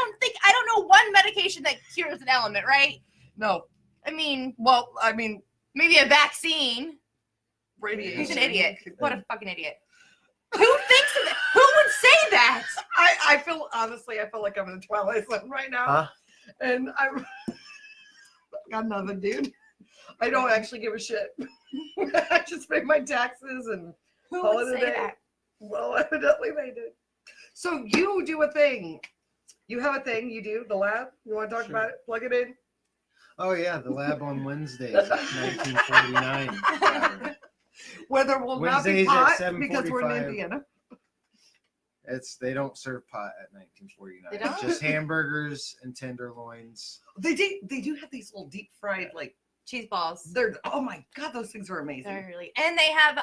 don't know one medication that cures an ailment, right? No. I mean, Well, I mean, maybe a vaccine. radiation. He's an idiot. What a fucking idiot. Who thinks of that? Who would say that? I feel honestly, I feel like I'm in the Twilight Zone right now, Huh? and I'm got nothing, dude. I don't actually give a shit. I just pay my taxes and Who call would it a say day. that? Well, evidently they did. So you do a thing. You have a thing. You do the lab. You want to talk Sure. about it? Plug it in. Oh yeah, the lab on Wednesdays, 1949. Whether we'll not be Wednesdays at pot because we're in 7:45. Indiana. They don't serve pot at 1949. They don't? Just hamburgers and tenderloins. They do have these little deep fried like Cheese balls. they're oh my god, those things are amazing. They're really, and they have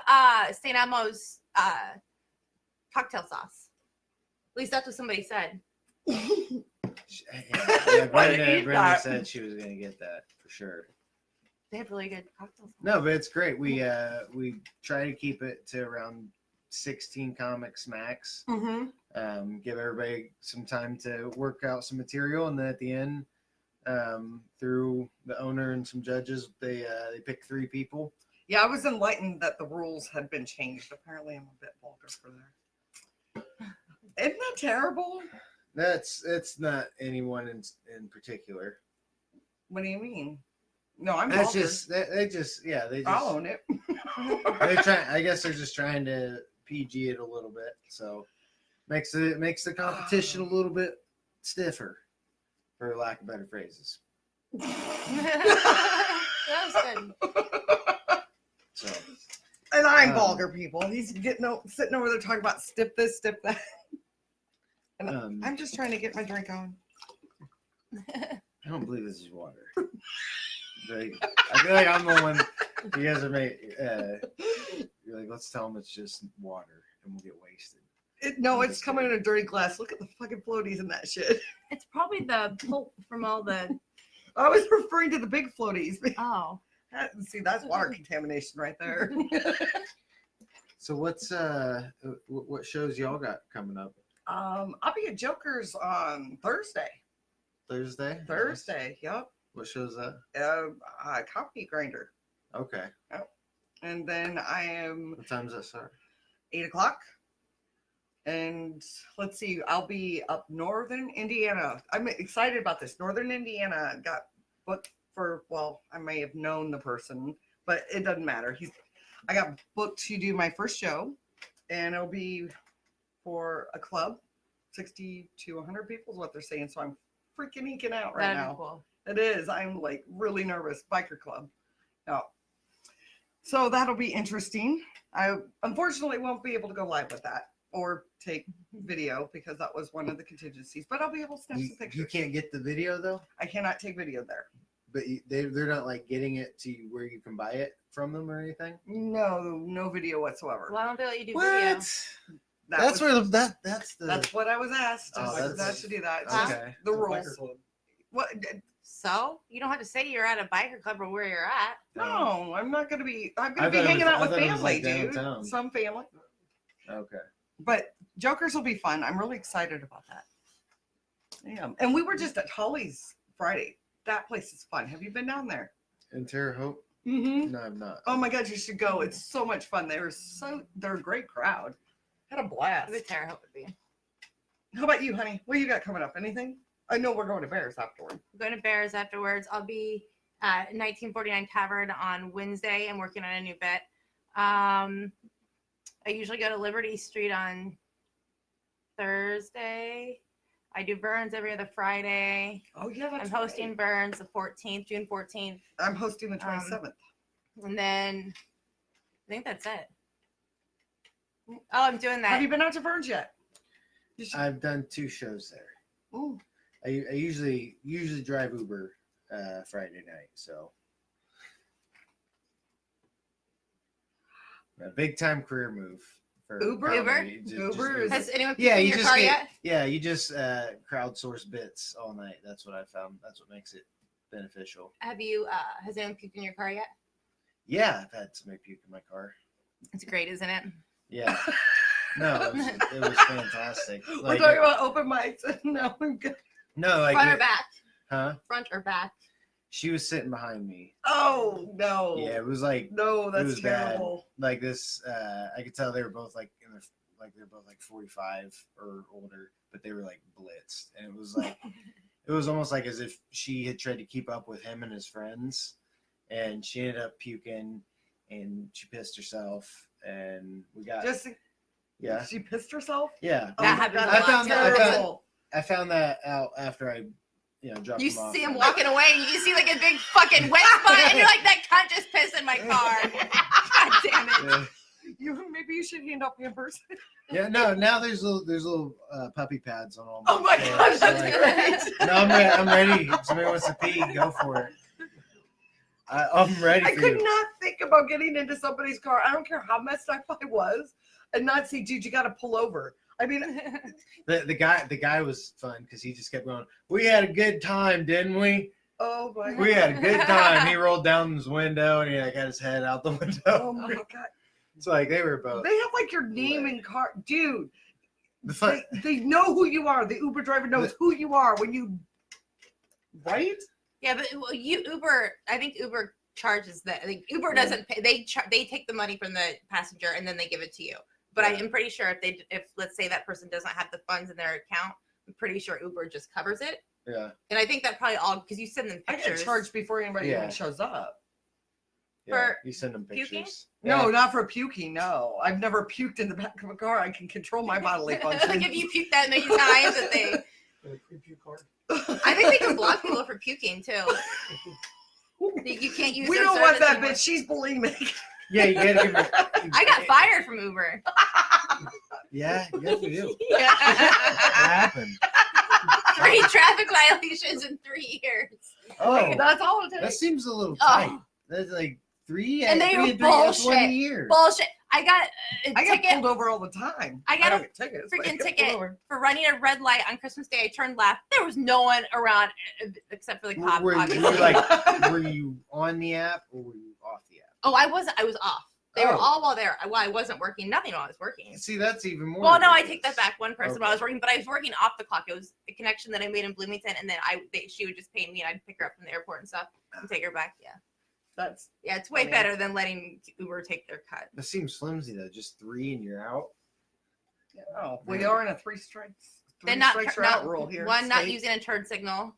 St. Elmo's cocktail sauce. At least that's what somebody said. Yeah, Why did you Brenda, eat Brenda that? said she was gonna get that for sure. They have really good cocktails. No, but it's great. We try to keep it to around 16 comics max. Mm-hmm. Give everybody some time to work out some material, and then at the end, through the owner and some judges, they pick 3 people. Yeah, I was enlightened that the rules had been changed. Apparently, I'm a bit vulgar for that. Isn't that terrible? It's not anyone in particular. What do you mean? No, I'm That's vulgar. just they just I'll own it. they're trying. I guess they're just trying to PG it a little bit, so makes the competition a little bit stiffer, for lack of better phrases. That was good. So And I'm vulgar, people. He's sitting over there talking about stiff this, stiff that. And I'm just trying to get my drink on. I don't believe this is water. Like, I feel like I'm the one. You guys are you're like, let's tell them it's just water, and we'll get wasted. No, it's coming in a dirty glass. Look at the fucking floaties in that shit. It's probably the pulp from all the. I was referring to the big floaties. Oh. See, that's water contamination right there. So what's what shows y'all got coming up? I'll be at Joker's on Thursday. Thursday. Thursday, yep. What show's that? Coffee grinder. Okay. And then I am What time does that start? 8:00. And let's see, I'll be up northern Indiana. I'm excited about this. Northern Indiana got booked for, well, I may have known the person, but it doesn't matter. I got booked to do my first show, and it'll be for a club, 60 to 100 people is what they're saying. So I'm freaking eking out right That'd now. be cool. It is. I'm like really nervous. Biker club. No. So that'll be interesting. I unfortunately won't be able to go live with that or take video because that was one of the contingencies, but I'll be able to snap some pictures. You can't get the video though? I cannot take video there. But they're not like getting it to where you can buy it from them or anything? No video whatsoever. Why don't they let you do video? That's what I was asked. Oh, I was that's- asked to do that. It's okay. just the It's a biker rules. club. What? So you don't have to say you're at a biker club or where you're at. No, I'm not going to be. I'm going I to be thought it hanging was- out I with thought it was, family, like, dude. downtown. Some family. Okay. But Jokers will be fun. I'm really excited about that. Yeah. And we were just at Holly's Friday. That place is fun. Have you been down there? In Terre Haute? Mm-hmm. No, I'm not. Oh my God, you should go. It's so much fun. They're a great crowd. Had a blast. The Terre Haute would be. How about you, honey? What you got coming up? Anything? I know we're going to Bears afterward. Going to Bears afterwards. I'll be at 1949 Tavern on Wednesday. I'm working on a new bit. I usually go to Liberty Street on Thursday. I do Burns every other Friday. Oh yeah, that's I'm hosting right. Burns the 14th, June 14th. I'm hosting the 27th. And then I think that's it. Oh, I'm doing that. Have you been out to Burns yet? I've done 2 shows there. Ooh. I usually drive Uber Friday night, so a big time career move for Uber? comedy. Uber is- Has anyone yeah, in you your just car get, yet? yeah, you just crowdsource bits all night. That's what I found. That's what makes it beneficial. Have you? Has anyone puked in your car yet? Yeah, I've had somebody puke in my car. It's great, isn't it? Yeah, no, it was fantastic. We're Like, talking about open mics. No, I'm good. no, like, Front or back? huh? Front or back? She was sitting behind me. Oh no. Yeah, it was like No, that's was bad. terrible. like this. I could tell they were both like in their they're both like 45 or older, but they were like blitzed, and it was like it was almost like as if she had tried to keep up with him and his friends, and she ended up puking, and she pissed herself, and we got yeah She pissed herself. yeah. Oh That my happens God, a that's lot, too. terrible. I found that out after I dropped You him off. see him walking away, and you see like a big fucking wet spot, and you're like, "That cunt just pissed in my car." God damn it! Yeah. Maybe you should hand out Pampers. Yeah, no. Now there's little puppy pads on all. Oh my floors, gosh, so, that's like, great. no, I'm ready. If somebody wants to pee, go for it. I'm ready I for could you. not think about getting into somebody's car. I don't care how messed up I was, and not say, "Dude, you got to pull over." I mean, The guy was fun because he just kept going. We had a good time, didn't we? oh my God. We had a good time. He rolled down his window and he like, got his head out the window. Oh my God. It's like they were both. They have like your name in car, dude. The fun. They know who you are. The Uber driver knows who you are when you, right? Yeah, but Uber. I think Uber charges that. Like, Uber doesn't pay. They take the money from the passenger and then they give it to you. But I am pretty sure if let's say that person doesn't have the funds in their account, I'm pretty sure Uber just covers it. Yeah. And I think that probably all because you send them I get pictures. charged before anybody Yeah. even shows up. Yeah. For You send them puking? pictures. No, Yeah. not for puking. No, I've never puked in the back of a car. I can control my bodily function. Like if you puke that many times that they, The preview card. I think they can block people for puking too. You can't use. We their don't want service that anymore. bitch. She's bulimic. Yeah, you gotta give her. I got fired from Uber. Yeah, yes, we do. What Yeah. happened? 3 traffic violations in 3 years. Oh, That's all it that takes. seems a little Oh. tight. That's like 3 And they three were and three, that's bullshit. 1 year. Bullshit. I got a I get ticket pulled over all the time. I got don't a get tickets. but I freaking get pulled ticket over. for running a red light on Christmas Day. I turned left. There was no one around except for the cop. Were you obviously. like, were you on the app or were you off the app? Oh, I wasn't. I was off. They were Oh. all while there. Well, I wasn't working. Nothing while I was working. See, that's even more. Well, no, I ridiculous. take that back. One person while I was working, but I was working off the clock. It was a connection that I made in Bloomington, and then she would just pay me, and I'd pick her up from the airport and stuff, and take her back. Yeah, That's it's way Funny. better than letting Uber take their cut. That seems flimsy though. Just 3 and you're out. oh, we Yeah. are in a 3 strikes. 3 Then not strikes are out rule here. one not state. using a turn signal.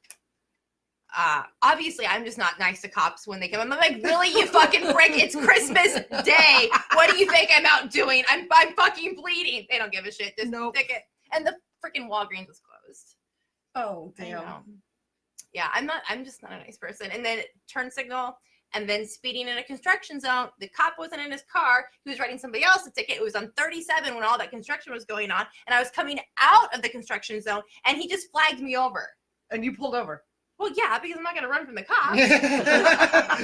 Obviously, I'm just not nice to cops when they come. I'm like, really, you fucking prick? It's Christmas Day. What do you think I'm out doing? I'm fucking bleeding. They don't give a shit. Just Nope. ticket. And the freaking Walgreens was closed. Oh I damn. know. Yeah, I'm just not a nice person. And then turn signal, and then speeding in a construction zone. The cop wasn't in his car. He was writing somebody else a ticket. It was on 37 when all that construction was going on, and I was coming out of the construction zone, and he just flagged me over. And you pulled over. Well, yeah, because I'm not gonna run from the cops. I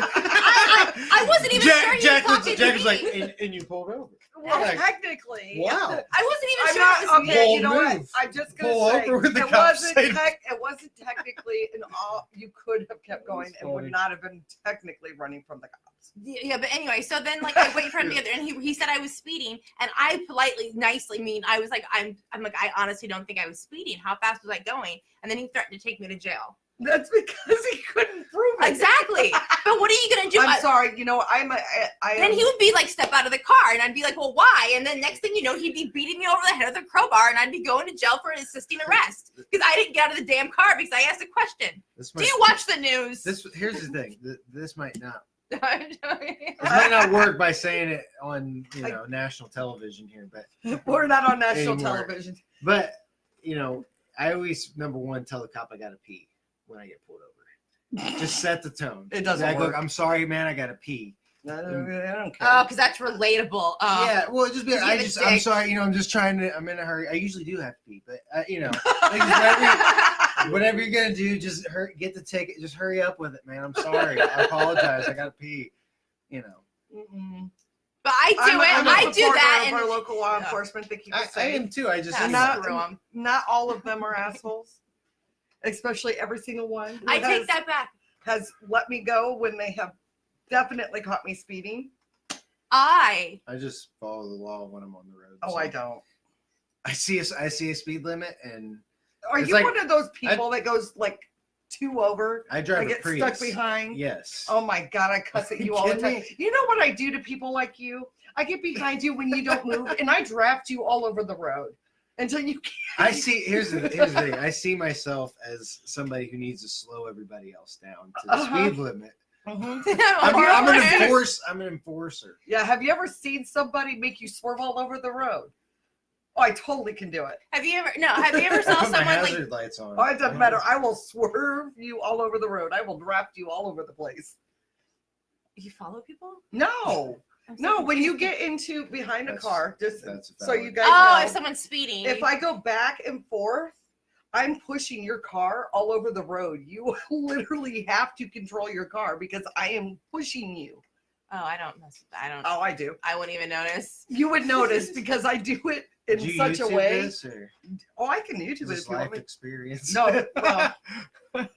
I wasn't even sure he was talking to was me. like, and you pulled over. Well, Like, technically. Wow. I wasn't even I'm sure not it was okay. me. You know what? Move. I'm just gonna Pull say over with the it cops. wasn't technically an all. You could have kept going and would funny. not have been technically running from the cops. Yeah, but anyway, so then like I wait for him to get there, and he said I was speeding, and I politely, nicely I was like, I'm like, I honestly don't think I was speeding. How fast was I going? And then he threatened to take me to jail. That's because he couldn't prove it. Exactly. But what are you gonna do? I'm sorry. You know, I Then he would be like, step out of the car, and I'd be like, well, why? And then next thing you know, he'd be beating me over the head with a crowbar, and I'd be going to jail for assisting arrest because I didn't get out of the damn car because I asked a question. Do you watch the news? Here's the thing. This might not. I'm It might not work by saying it on national television here, but we're not on national Anymore. television. But I always number one tell the cop I gotta pee when I get pulled over. Just set the tone. It doesn't Like, work. Look, I'm sorry, man. I gotta pee. I don't care. Oh, because that's relatable. Yeah, well, just be. You have a I'm dick. sorry. I'm just trying to. I'm in a hurry. I usually do have to pee, but like, whatever you're gonna do, just get the ticket. Just hurry up with it, man. I'm sorry. I apologize. I gotta pee. Mm-mm. But I do I'm a I do supporter that. of And our local law enforcement to keep us I safe. am too. I just. Yeah, not- screw 'em. Not all of them are assholes, especially every single one. who I take has- that back. Has let me go when they have definitely caught me speeding. I just follow the law when I'm on the road. Oh, so. I don't. I see a speed limit, and Are It's you like- one of those people that goes like 2 over I drive and a get Prius. stuck behind? Yes. Oh my God, I cuss at Are you you all the kidding time. me? You know what I do to people like you? I get behind you when you don't move and I draft you all over the road until you can't. I see. Here's the thing. I see myself as somebody who needs to slow everybody else down to the Uh-huh. speed limit. Mhm. I'm an Have you enforcer. I'm an enforcer. Yeah, have you ever seen somebody make you swerve all over the road? Oh, I totally can do it. Have you ever I saw put my someone like hazard lights on. Oh, it doesn't matter. I will swerve you all over the road. I will draft you all over the place. you follow people? No, I'm so no. When you confused. get into behind a That's- car, just that's so you valid. guys Oh, know, if someone's speeding. if I go back and forth, I'm pushing your car all over the road. You literally have to control your car because I am pushing you. I don't mess with that. I don't. Oh, I do. I wouldn't even notice. You would notice because I do it in Do you such a YouTube way. this, or Oh, I can is YouTube it this if you want life me. experience? No, well,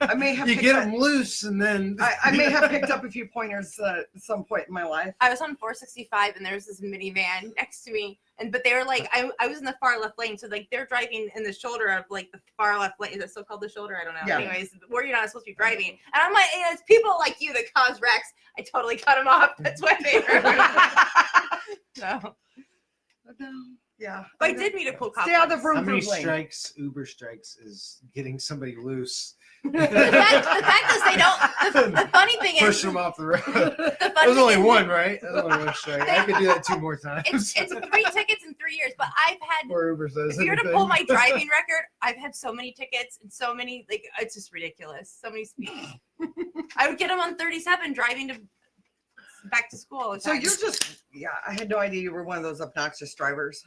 I may have you picked get up, them loose, and then I may have picked up a few pointers at some point in my life. I was on 465 and there was this minivan next to me, but they were like, I was in the far left lane, so like they're driving in the shoulder of like the far left lane. Is it still called the shoulder? I don't know. Yeah. Anyways, where you're not supposed to be driving, and I'm like, it's people like you that cause wrecks. I totally cut them off. That's why they were. No. No. Yeah. But I did meet a cool cop. Stay out of the once. vroom How many vroom lane. strikes, Uber strikes, is getting somebody loose? The fact is, they don't. The funny thing is, Push them off the road. the That funny was thing only is, one, right? That was only one strike. I could do that 2 more times. it's 3 tickets in 3 years. But I've had. Or Uber says If you were to anything. pull my driving record, I've had so many tickets and so many, like, it's just ridiculous. So many speeds. I would get them on 37 driving to back to school all the So time. you're just, yeah, I had no idea you were one of those obnoxious drivers.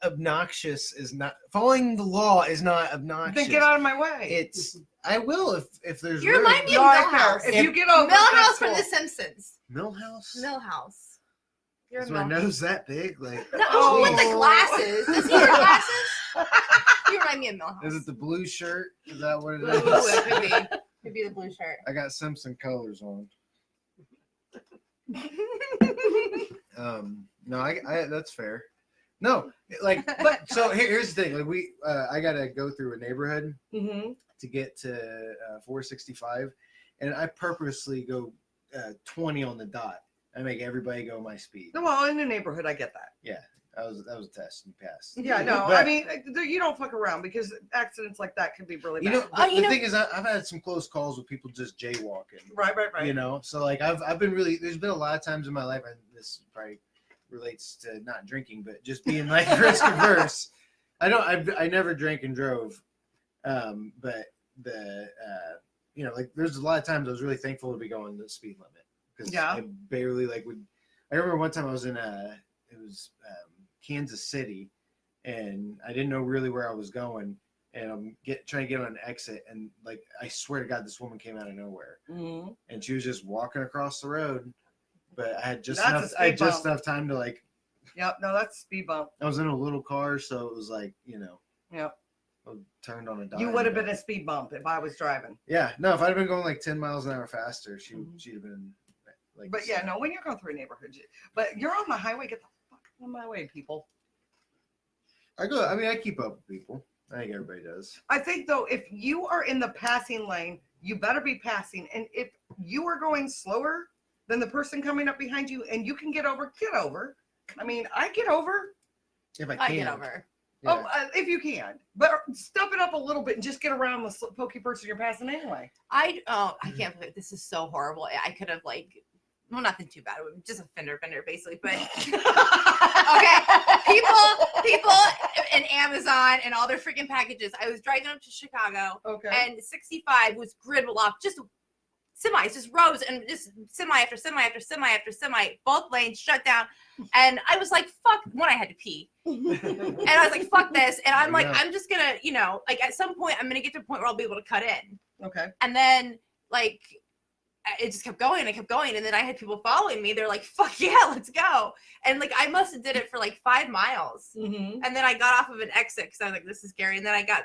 Obnoxious is not following the law is not obnoxious. Then get out of my way. It's I will if there's You really- remind me of No, I care. Millhouse. If you get over it, Millhouse that's from cool. The Simpsons. Millhouse. Millhouse. You're a Is my Millhouse. nose that big? Like No, oh, with the Oh. glasses. Does he wear glasses? You remind me of Millhouse. is it the blue shirt? Is that what it Ooh, is? it could be. Could be the blue shirt. I got Simpson colors on. No, I that's fair. No, like, but so here's the thing. Like I gotta go through a neighborhood Mhm. to get to 465, and I purposely go 20 on the dot. I make everybody go my speed. Well, in the neighborhood, I get that. That was a test. You passed. Yeah, no, But- I mean, you don't fuck around because accidents like that could be really You bad. know, You the know- thing is, I've had some close calls with people just jaywalking. Right. You know, so like I've been really. There's been a lot of times in my life, and this probably relates to not drinking, but just being like risk averse. I never drank and drove, but you know, like there's a lot of times I was really thankful to be going the speed limit because Yeah. I barely like would. I remember one time I was in Kansas City, and I didn't know really where I was going, and I'm trying to get on an exit, and like I swear to God, this woman came out of nowhere, Mhm. and she was just walking across the road, but I had just That's a enough. speed I had just bump. enough time to like. Yep, no, that's a speed bump. I was in a little car, so it was like Yep. I turned on a dime. You would have been a speed bump if I was driving. Yeah, no, if I'd have been going like 10 miles an hour faster, Mhm. she'd have been like. But yeah, no, when you're going through a neighborhood, but you're on the highway, get the fuck on my way, people. I keep up with people. I think everybody does. I think though, if you are in the passing lane, you better be passing. And if you are going slower than the person coming up behind you and you can get over, get over. I mean, I get over. If I I can. get over. Yeah. Oh, if you can, but step it up a little bit and just get around the pokey person you're passing anyway. I can't believe this is so horrible. I could have nothing too bad. It was just a fender basically, but okay. People and Amazon and all their freaking packages. I was driving up to Chicago Okay. and 65 was gridlocked, just semis, just rows and just semi after semi after semi after semi, both lanes shut down. And I was like, fuck, one, I had to pee. And I was like, fuck this. And I'm like, Yeah. I'm just gonna, like at some point I'm gonna get to a point where I'll be able to cut in. Okay. And then like it just kept going. I kept going. And then I had people following me. They're like, fuck yeah, let's go. And like I must have did it for like 5 miles. Mm-hmm. And then I got off of an exit because I was like, this is scary. And then I got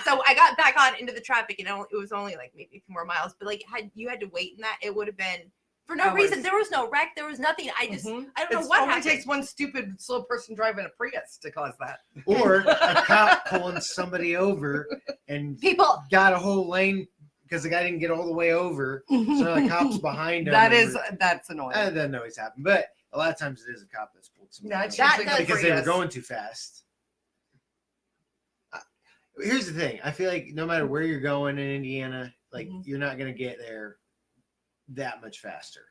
so I got back on into the traffic, and it was only like maybe a few more miles. But like had you had to wait in that, it would have been for no Hours. reason. There was no wreck. There was nothing. I just Mhm. I don't know It what only happened. takes one stupid slow person driving a Prius to cause that. Or a cop pulling somebody over and People. got a whole lane because the guy didn't get all the way over. So the cop's behind him. That's annoying. That doesn't always happen, but a lot of times it is a cop that's pulled somebody That's over That usually does- good because for they were us. going too fast. Here's the thing: I feel like no matter where you're going in Indiana, like Mhm. you're not gonna get there that much faster.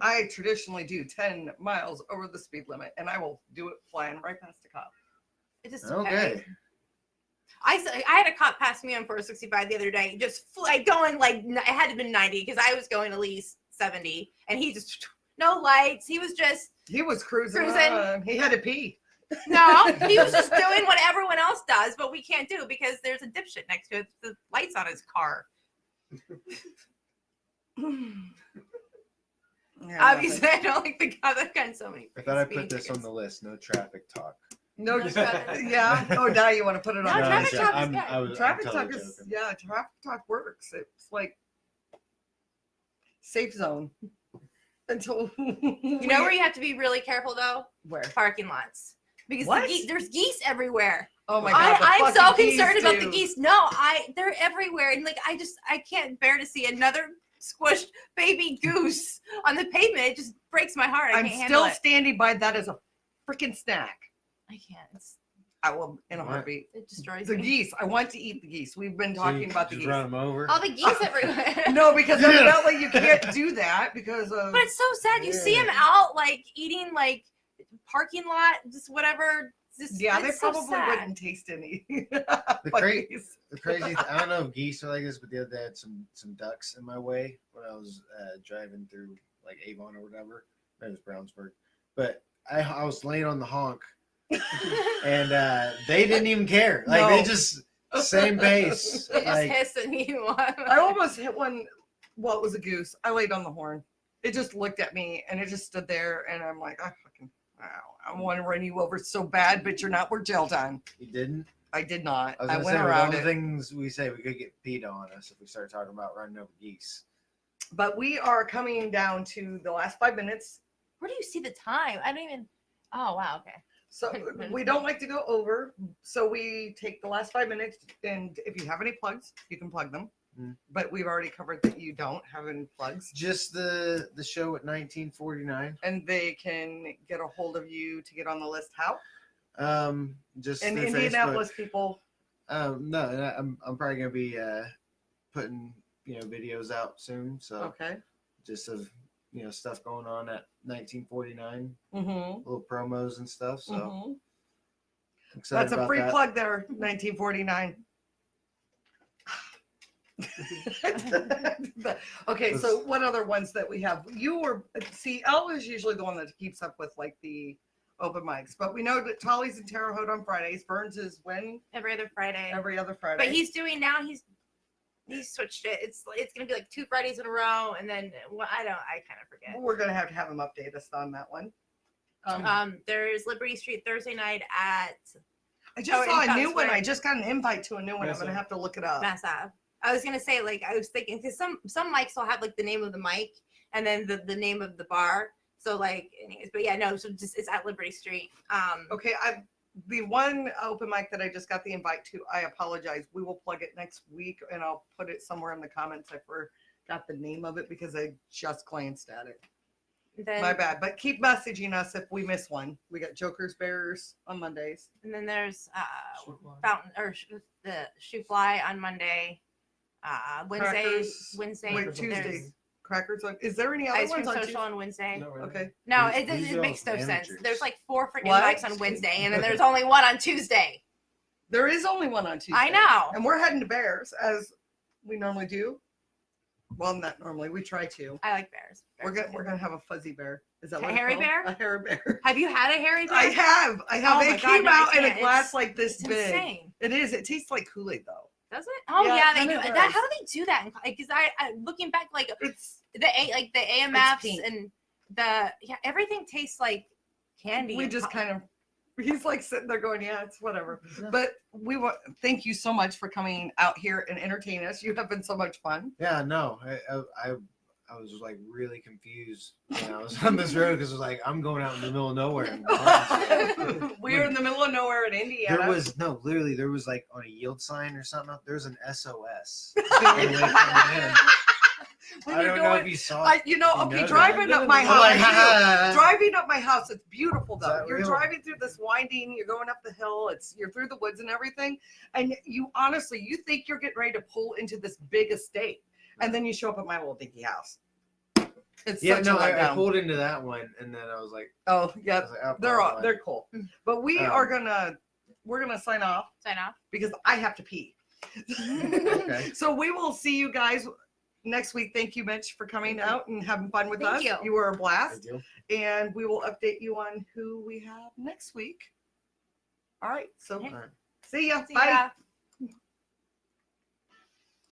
I traditionally do 10 miles over the speed limit, and I will do it flying right past a cop. It just Okay. I had a cop pass me on 465 the other day, just going like it had to have been 90 because I was going at least 70, and he just no lights. He was just He was cruising. Cruising. He had to pee. no, he was just doing what everyone else does, but we can't do because there's a dipshit next to it. The lights on his car. Yeah, Obviously, I don't like the guy that got so many. I thought I speeding put this on tickets. the list. No traffic talk. No, No traffic. yeah. Oh, now you want to put it No, on. traffic it's- talk is I'm- good. I'm Traffic totally talk is joking. traffic talk works. It's like safe zone until You know where you have to be really careful though? where? Parking lots. Because What? there's geese everywhere. Oh my god! the I'm so fucking concerned geese, about the dude. geese. No, they're everywhere, and like I can't bear to see another squished baby goose on the pavement. It just breaks my heart. I I'm can't handle still it. standing by that as a freaking snack. I can't. I will in a What? heartbeat. It destroys The me. geese. I want to eat the geese. We've been talking about the just geese. run them over. All the geese everywhere. No, because evidently you can't do that because of. But it's so sad. You see them Yeah. out like eating like parking lot, just whatever. Just, Yeah, they it's so probably sad. wouldn't taste any. The cra- Geese. The crazy, I don't know if geese are like this, but the other day I had some ducks in my way when I was driving through like Avon or whatever. That was Brownsburg, but I was laying on the honk, and they didn't even care. Like they No. just same pace. They just Like, hiss and you. I almost hit one. Well, it was a goose. I laid on the horn. It just looked at me and it just stood there, and I'm like, I want to run you over so bad, but you're not worth jail time. you didn't. I did not. I was I gonna went say, with all around the it. things we say, we could get PETA on us if we start talking about running over geese. But we are coming down to the last 5 minutes. Where do you see the time? I don't even. Oh wow. Okay. So we don't like to go over. So we take the last 5 minutes, and if you have any plugs, you can plug them. Mm. But we've already covered that you don't have any plugs. Just the show at 1949. And they can get a hold of you to get on the list. How? Just And through Indianapolis people. Facebook. No, I'm probably gonna be putting videos out soon. So Okay. just of stuff going on at 1949, Mm-hmm. little promos and stuff. So Mm-hmm. I'm excited That's a about free that. plug there, 1949. Okay, so what other ones that we have? Elle is usually the one that keeps up with like the open mics, but we know that Tolly's in Terre Haute on Fridays. Burns is when? Every other Friday. Every other Friday. But he's doing now. He's switched it. It's gonna be like 2 Fridays in a row, and then I kind of forget. We're gonna have to have him update us on that one. There's Liberty Street Thursday night at I just saw in a new Fountain one. Square. I just got an invite to a new one. Yes, I'm gonna sir. have to look it up. Mass Ave. I was gonna say, like, I was thinking because some mics will have like the name of the mic and then the name of the bar. So like, anyways, but yeah, no. So just it's at Liberty Street. Okay, the one open mic that I just got the invite to, I apologize. We will plug it next week, and I'll put it somewhere in the comments. I forgot the name of it because I just glanced at it. Then, My bad. But keep messaging us if we miss one. We got Joker's Bears on Mondays. And then there's Shoot line. Fountain or the Shoe Fly on Monday. Wednesday. Crackers. Wednesday. Wait, there's Tuesday. Crackers on. Is there any other Ice Cream ones on Social Tuesday? on Wednesday. Not really. Okay. No, These- it these are makes no all sense. amateurs. There's like 4 freaking What? mics on Wednesday, and then there's only one on Tuesday. There is only one on Tuesday. I know. And we're heading to Bears as we normally do. Well, not normally. We try to. I like bears. We're gonna have a fuzzy bear. Is that A what it's hairy called? bear? A hairy bear. Have you had a hairy bear? I have. Oh my It God, came no, I out in a can't. glass like this It's big. insane. It is. It tastes like Kool-Aid though. Does it? Oh Yeah, yeah, it they do. kinda That, does. how do they do that? Because I looking back, like It's the AMFs pink. and everything tastes like candy. we and just pop- kind of. He's like sitting there going, yeah, it's whatever. But we want. Thank you so much for coming out here and entertaining us. You have been so much fun. Yeah, no, I was like really confused when I was on this road because it was like I'm going out in the middle of nowhere. And We're in the middle of nowhere in Indiana. there was like on a yield sign or something. There was an SOS. When I you're don't know going- if you saw. you know, you okay, know driving that. up my I'm house. like, I do. ha. Driving up my house, it's beautiful though. that You're real? driving through this winding, you're going up the hill, you're through the woods and everything. And you honestly, you think you're getting ready to pull into this big estate. And then you show up at my little dinky house. It's Yeah, such no, a I letdown. pulled into that one, and then I was like, Oh, yeah. oh, They're cool. But we're gonna sign off Sign off. because I have to pee. Okay. So we will see you guys next week. Thank you, Mitch, for coming out and having fun with Thank us. you. You were a blast. Good deal. And we will update you on who we have next week. All right. So Okay. All right. see ya. See Bye. ya.